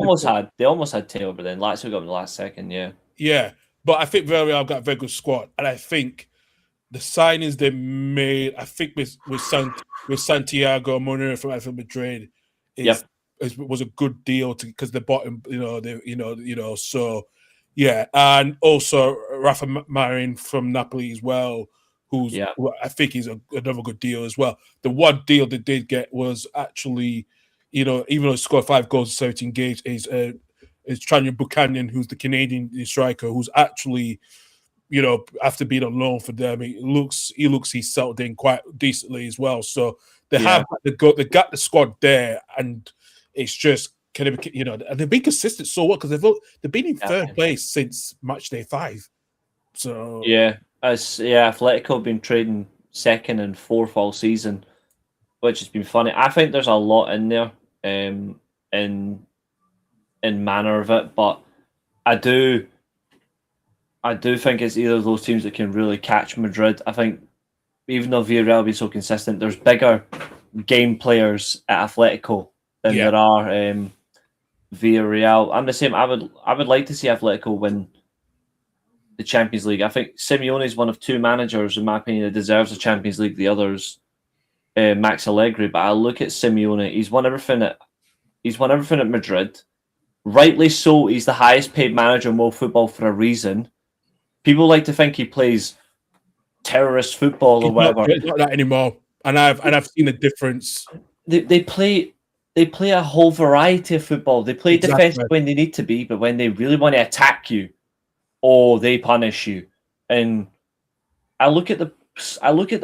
Speaker 3: they almost had Taylor, but then Lazio got in the last second.
Speaker 1: Yeah, but I think Villarreal have got a very good squad, and I think the signings they made, I think with Santiago Munir from Atletico Madrid, was a good deal because they bought him, so yeah, and also Rafa Marin from Napoli as well, who I think is another good deal as well. The one deal they did get was actually, even though he scored 5 goals in 17 games, is Tranya Buchanan, who's the Canadian striker, who's actually, after being on loan for them, he's settled in quite decently as well. So they got the squad there, and it's just kind of, and they've been consistent so well because they've been in 3rd place since match day 5. So
Speaker 3: Atletico have been trading 2nd and 4th all season, which has been funny. I think there's a lot in there, in manner of it, but I do. I do think it's either of those teams that can really catch Madrid. I think even though Villarreal will be so consistent, there's bigger game players at Atletico than there are Villarreal. I'm the same. I would like to see Atletico win the Champions League. I think Simeone is one of two managers, in my opinion, that deserves the Champions League. The others, Max Allegri. But I look at Simeone. He's won everything at Madrid. Rightly so. He's the highest paid manager in world football for a reason. People like to think he plays terrorist football or whatever.
Speaker 1: It's not that anymore. And I've seen a difference.
Speaker 3: They play a whole variety of football. They play defensive when they need to be, but when they really want to attack you, they punish you. And I look at the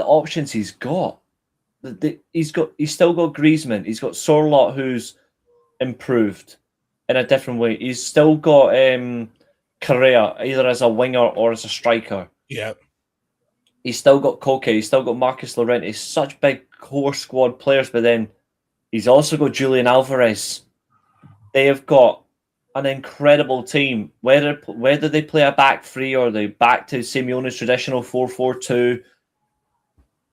Speaker 3: options he's got. He's still got Griezmann. He's got Sorloth, who's improved in a different way. He's still got Correa, either as a winger or as a striker.
Speaker 1: Yeah.
Speaker 3: He's still got Koke. He's still got Marcus Llorente. He's such big core squad players, but then he's also got Julian Alvarez. They have got an incredible team. Whether they play a back three or they back to Simeone's traditional 4-4-2,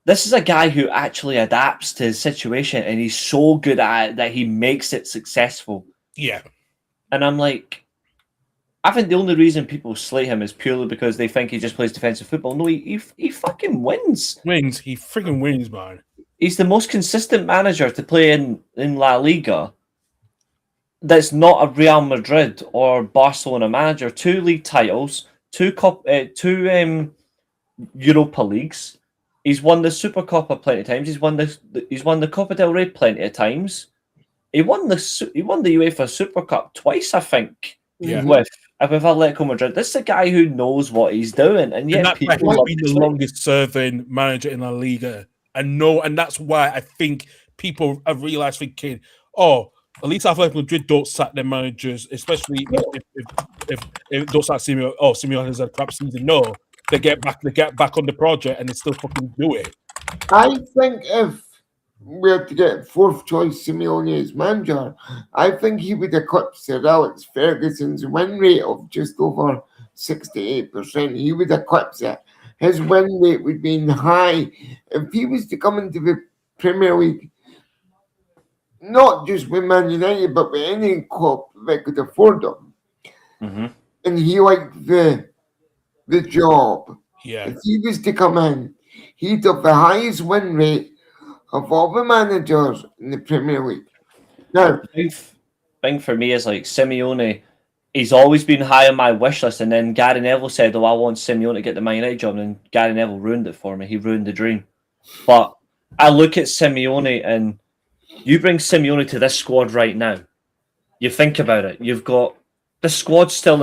Speaker 3: this is a guy who actually adapts to his situation, and he's so good at it that he makes it successful.
Speaker 1: Yeah.
Speaker 3: And I'm like, I think the only reason people slate him is purely because they think he just plays defensive football. No, he fucking wins.
Speaker 1: He freaking wins, man.
Speaker 3: He's the most consistent manager to play in La Liga that's not a Real Madrid or Barcelona manager. 2 league titles, 2 Europa Leagues. He's won the Super Copa plenty of times. He's won the Copa del Rey plenty of times. He won the UEFA Super Cup twice, I think.
Speaker 1: Yeah.
Speaker 3: With Atletico Madrid. This is a guy who knows what he's doing, and yet people
Speaker 1: might
Speaker 3: love
Speaker 1: be the longest serving manager in La Liga. And that's why I think people have realized, thinking, at least Atletico Madrid don't sack their managers, especially if don't sack Simeone. Simeone has a crap season. No, they get back on the project and they still fucking do it.
Speaker 2: I think if we had to get fourth choice Simeone as manager, I think he would eclipse Sir Alex Ferguson's win rate of just over 68%. He would eclipse it. His win rate would be high. If he was to come into the Premier League, not just with Man United, but with any club that could afford him, and he liked the job, if he was to come in, he'd have the highest win rate of all the managers in the Premier League. Now,
Speaker 3: the thing for me is like Simeone. He's always been high on my wish list, and then Gary Neville said, I want Simeone to get the Man United job, and then Gary Neville ruined it for me. He ruined the dream. But I look at Simeone, and you bring Simeone to this squad right now. You think about it. You've got the squad still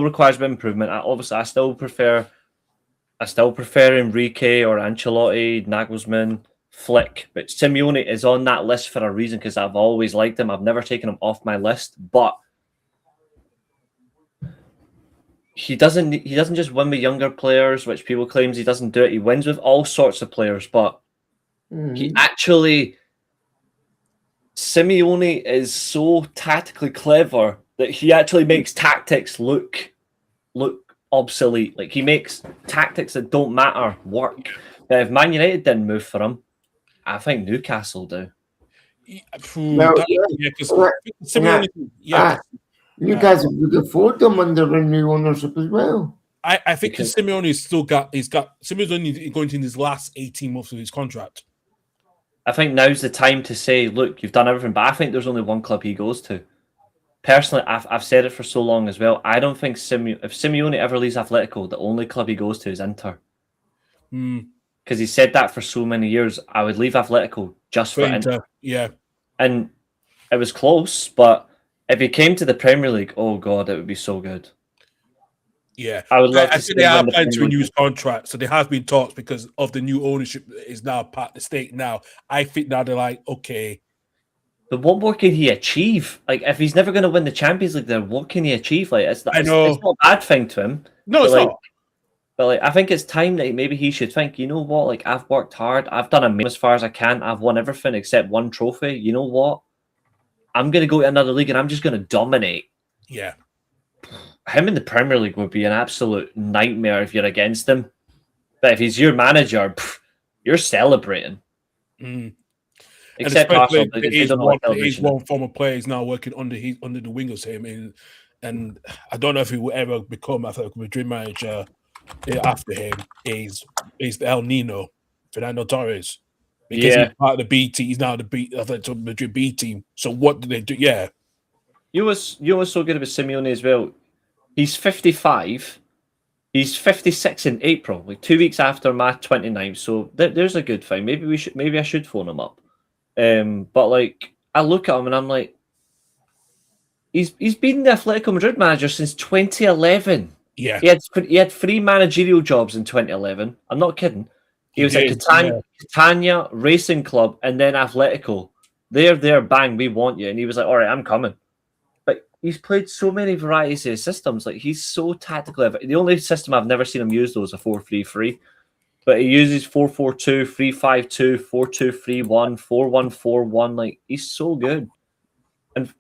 Speaker 3: requires improvement. I still prefer Enrique or Ancelotti, Nagelsmann, Flick, but Simeone is on that list for a reason, because I've always liked him. I've never taken him off my list, but he doesn't just win with younger players, which people claims he doesn't do it. He wins with all sorts of players, but Simeone is so tactically clever that he actually makes tactics look obsolete. Like, he makes tactics that don't matter work. Now, if Man United didn't move for him, I think Newcastle do.
Speaker 2: Newcastle would afford them under a new ownership as well.
Speaker 1: I think Simeone's Simeone's only going in his last 18 months of his contract.
Speaker 3: I think now's the time to say, look, you've done everything, but I think there's only one club he goes to. Personally, I've said it for so long as well. I don't think if Simeone ever leaves Atletico, the only club he goes to is Inter. Because he said that for so many years. I would leave Atletico just for Inter.
Speaker 1: Yeah.
Speaker 3: And it was close, but if he came to the Premier League, oh God, it would be so good.
Speaker 1: Yeah.
Speaker 3: I would love
Speaker 1: I think they are planning to renew his contract, so there has been talks because of the new ownership that is now part of the stake now. I think now they're like, okay.
Speaker 3: But what more can he achieve? Like, if he's never going to win the Champions League, then what can he achieve? Like, it's not a bad thing to him.
Speaker 1: No, it's not.
Speaker 3: But I think it's time that maybe he should think, you know what? Like, I've worked hard. I've done amazing as far as I can. I've won everything except one trophy. You know what? I'm going to go to another league and I'm just going to dominate.
Speaker 1: Yeah.
Speaker 3: him in the Premier League would be an absolute nightmare if you're against him. But if he's your manager, you're celebrating.
Speaker 1: Mm.
Speaker 3: Except Arsenal, they don't like
Speaker 1: there is
Speaker 3: television.
Speaker 1: one former player is now working under the wing of him, and I don't know if he will ever become Atletico Madrid manager after him. Is the El Nino, Fernando Torres, because he's part of the B team. He's now the Atletico Madrid B team. So what do they do? Yeah,
Speaker 3: you was so good about Simeone as well. He's 55. He's 56 in April, like 2 weeks after my 29th. So there's a good thing. Maybe I should phone him up. But like I look at him and I'm like, he's been the Atletico Madrid manager since 2011.
Speaker 1: Yeah,
Speaker 3: he had 3 managerial jobs in 2011. I'm not kidding. He was at Catania Racing Club and then Atletico. There, bang, we want you. And he was like, all right, I'm coming. But he's played so many varieties of systems. Like he's so tactical. The only system I've never seen him use though is a 4-3-3. But he uses 4-4-2, 3-5-2, 4-2-3-1, 4-1-4-1. Like he's so good. And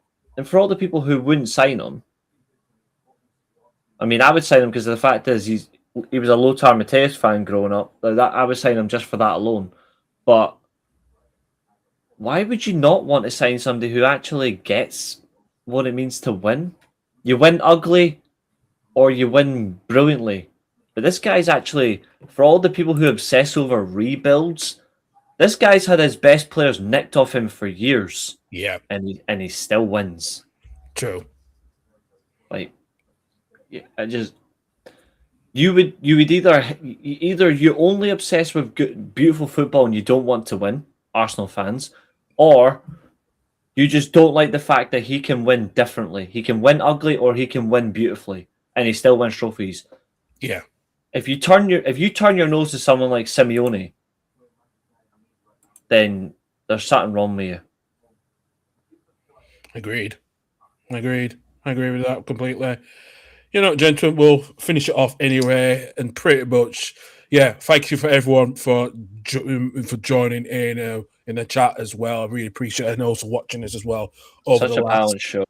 Speaker 3: for all the people who wouldn't sign him, I mean, I would sign him because the fact is he was a Lothar Matthäus fan growing up. Like that, I would sign him just for that alone. But why would you not want to sign somebody who actually gets what it means to win? You win ugly or you win brilliantly. But this guy's actually, for all the people who obsess over rebuilds, this guy's had his best players nicked off him for years.
Speaker 1: Yeah.
Speaker 3: And he still wins.
Speaker 1: True.
Speaker 3: Like, you would either you only obsess with good, beautiful football and you don't want to win, Arsenal fans, or you just don't like the fact that he can win differently. He can win ugly or he can win beautifully, and he still wins trophies.
Speaker 1: Yeah.
Speaker 3: If you turn your nose to someone like Simeone, then there's something wrong with you.
Speaker 1: Agreed. I agree with that completely. You know, gentlemen, we'll finish it off anyway, and pretty much, yeah. Thank you for everyone for joining in the chat as well. I really appreciate it, and also watching us as well over
Speaker 3: Such a balanced show.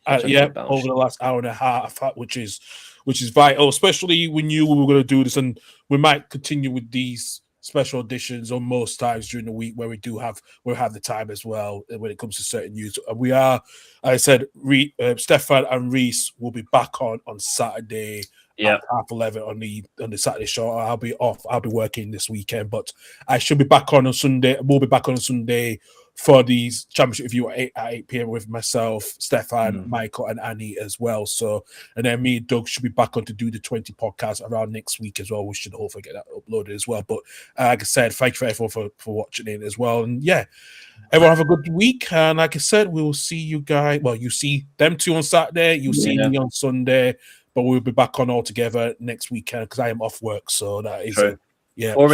Speaker 1: Over the last hour and a half, which is vital, especially we knew we were going to do this, and we might continue with these special editions on most times during the week where we'll have the time as well when it comes to certain news. We are, I said, Stefan and Reese will be back on Saturday at 11:30 on the Saturday show. I'll be off. I'll be working this weekend, but I should be back on Sunday. We'll be back on Sunday for these championship review at 8 p.m. with myself, Stefan, Michael, and Annie as well. So, and then me and Doug should be back on to do the 20 podcast around next week as well. We should hopefully get that uploaded as well. But like I said, thank you for everyone for watching in as well. And yeah, everyone have a good week. And like I said, we will see you guys. Well, you see them two on Saturday. You'll see me on Sunday. But we'll be back on all together next weekend because I am off work. So that is it. Yeah.
Speaker 3: Before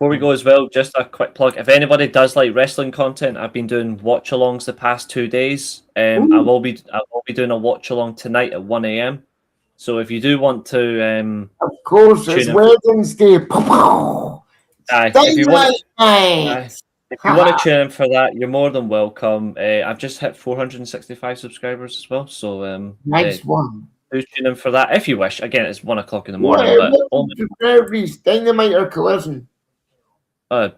Speaker 3: we go as well, just a quick plug. If anybody does like wrestling content, I've been doing watch alongs the past 2 days. I will be doing a watch along tonight at 1 a.m. So if you do want to,
Speaker 2: of course, it's Wednesday.
Speaker 3: If you want to tune in for that, you're more than welcome. I've just hit 465 subscribers as well. So
Speaker 2: nice one.
Speaker 3: Do tune in for that if you wish. Again, it's 1 o'clock in the morning.
Speaker 2: Dynamite or Collision?
Speaker 3: I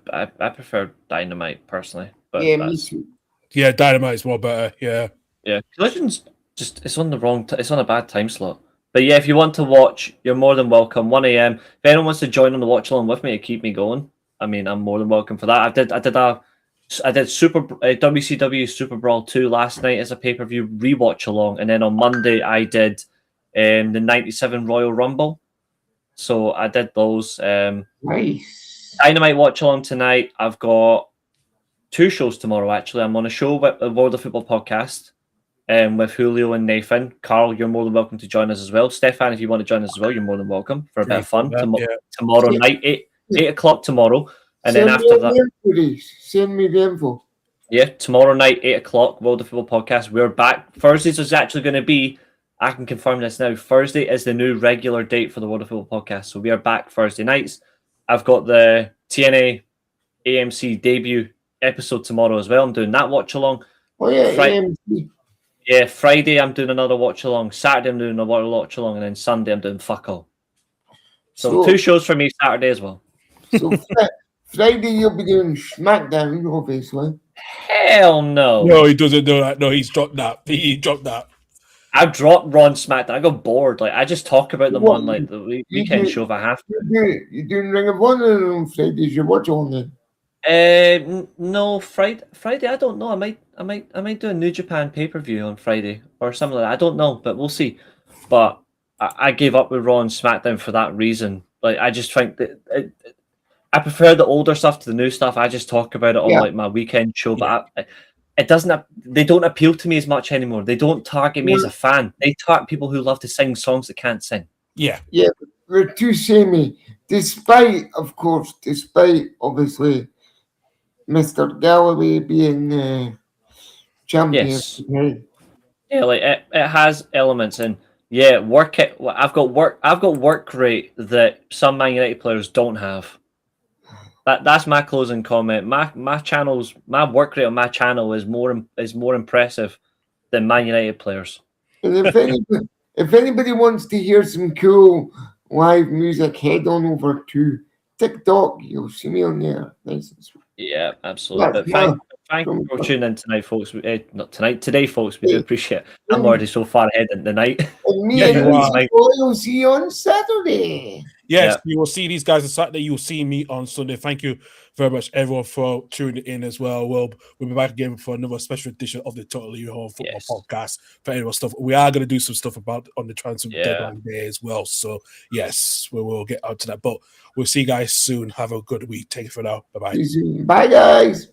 Speaker 3: prefer Dynamite personally. But
Speaker 2: yeah, me too.
Speaker 1: Yeah, Dynamite is more better. Yeah.
Speaker 3: Collision's just it's on a bad time slot. But yeah, if you want to watch, you're more than welcome. 1 a.m. If anyone wants to join on the watch along with me to keep me going, I mean, I'm more than welcome for that. I did WCW Super Brawl 2 last night as a pay-per-view rewatch along, and then on Monday I did the 97 Royal Rumble. So I did those.
Speaker 2: Nice.
Speaker 3: Dynamite watch along tonight. I've got 2 shows tomorrow, actually. I'm on a show with the World of Football podcast with Julio and Nathan. Carl, you're more than welcome to join us as well. Stefan, if you want to join us as well, you're more than welcome for a bit of fun. Tomorrow night, 8 o'clock tomorrow. And then after that,
Speaker 2: send me the info.
Speaker 3: Yeah, tomorrow night, 8 o'clock, World of Football podcast. We're back. Thursdays is actually going to be, I can confirm this now, Thursday is the new regular date for the World of Football podcast. So we are back Thursday nights. I've got the TNA AMC debut episode tomorrow as well. I'm doing that watch along.
Speaker 2: Oh, yeah, AMC.
Speaker 3: Yeah, Friday I'm doing another watch along. Saturday I'm doing another watch along, and then Sunday I'm doing fuck all. So 2 shows for me Saturday as well.
Speaker 2: So Friday you'll be doing SmackDown, obviously.
Speaker 3: Hell no.
Speaker 1: No, he doesn't do that. No, he's dropped that. He dropped that.
Speaker 3: I've dropped Raw and SmackDown. I got bored. Like I just talk about them on like the weekend show if I have to.
Speaker 2: You're doing Ring of Honor on Fridays. You watch on then.
Speaker 3: No, Friday. I don't know. I might do a New Japan pay-per-view on Friday or something like that. I don't know, but we'll see. But I gave up with Raw and SmackDown for that reason. Like I just think that I prefer the older stuff to the new stuff. I just talk about it on like my weekend show, but it doesn't. They don't appeal to me as much anymore. They don't target me as a fan. They target people who love to sing songs that can't sing.
Speaker 1: Yeah,
Speaker 2: we're too samey. Despite obviously Mr. Galloway being champion.
Speaker 3: Yes. Yeah, like it has elements, and I've got work rate that some Man United players don't have. That's my closing comment. My channel's work rate on my channel is more impressive than Man United players.
Speaker 2: And if anybody wants to hear some cool live music, head on over to TikTok. You'll see me on there. Nice and sweet.
Speaker 3: Yeah, absolutely. But thank you for tuning in tonight, folks. Not tonight, today, folks. We do appreciate it. I'm already so far ahead in the night.
Speaker 2: And me and we'll see you on Saturday.
Speaker 1: Yes, you will see these guys on Saturday. You will see me on Sunday. Thank you very much, everyone, for tuning in as well. We'll be back again for another special edition of the Totally Home Football Podcast for everyone stuff. We are going to do some stuff about on the transfer deadline day as well. So yes, we will get out to that. But we'll see you guys soon. Have a good week. Take it for now. Bye bye.
Speaker 2: Bye, guys.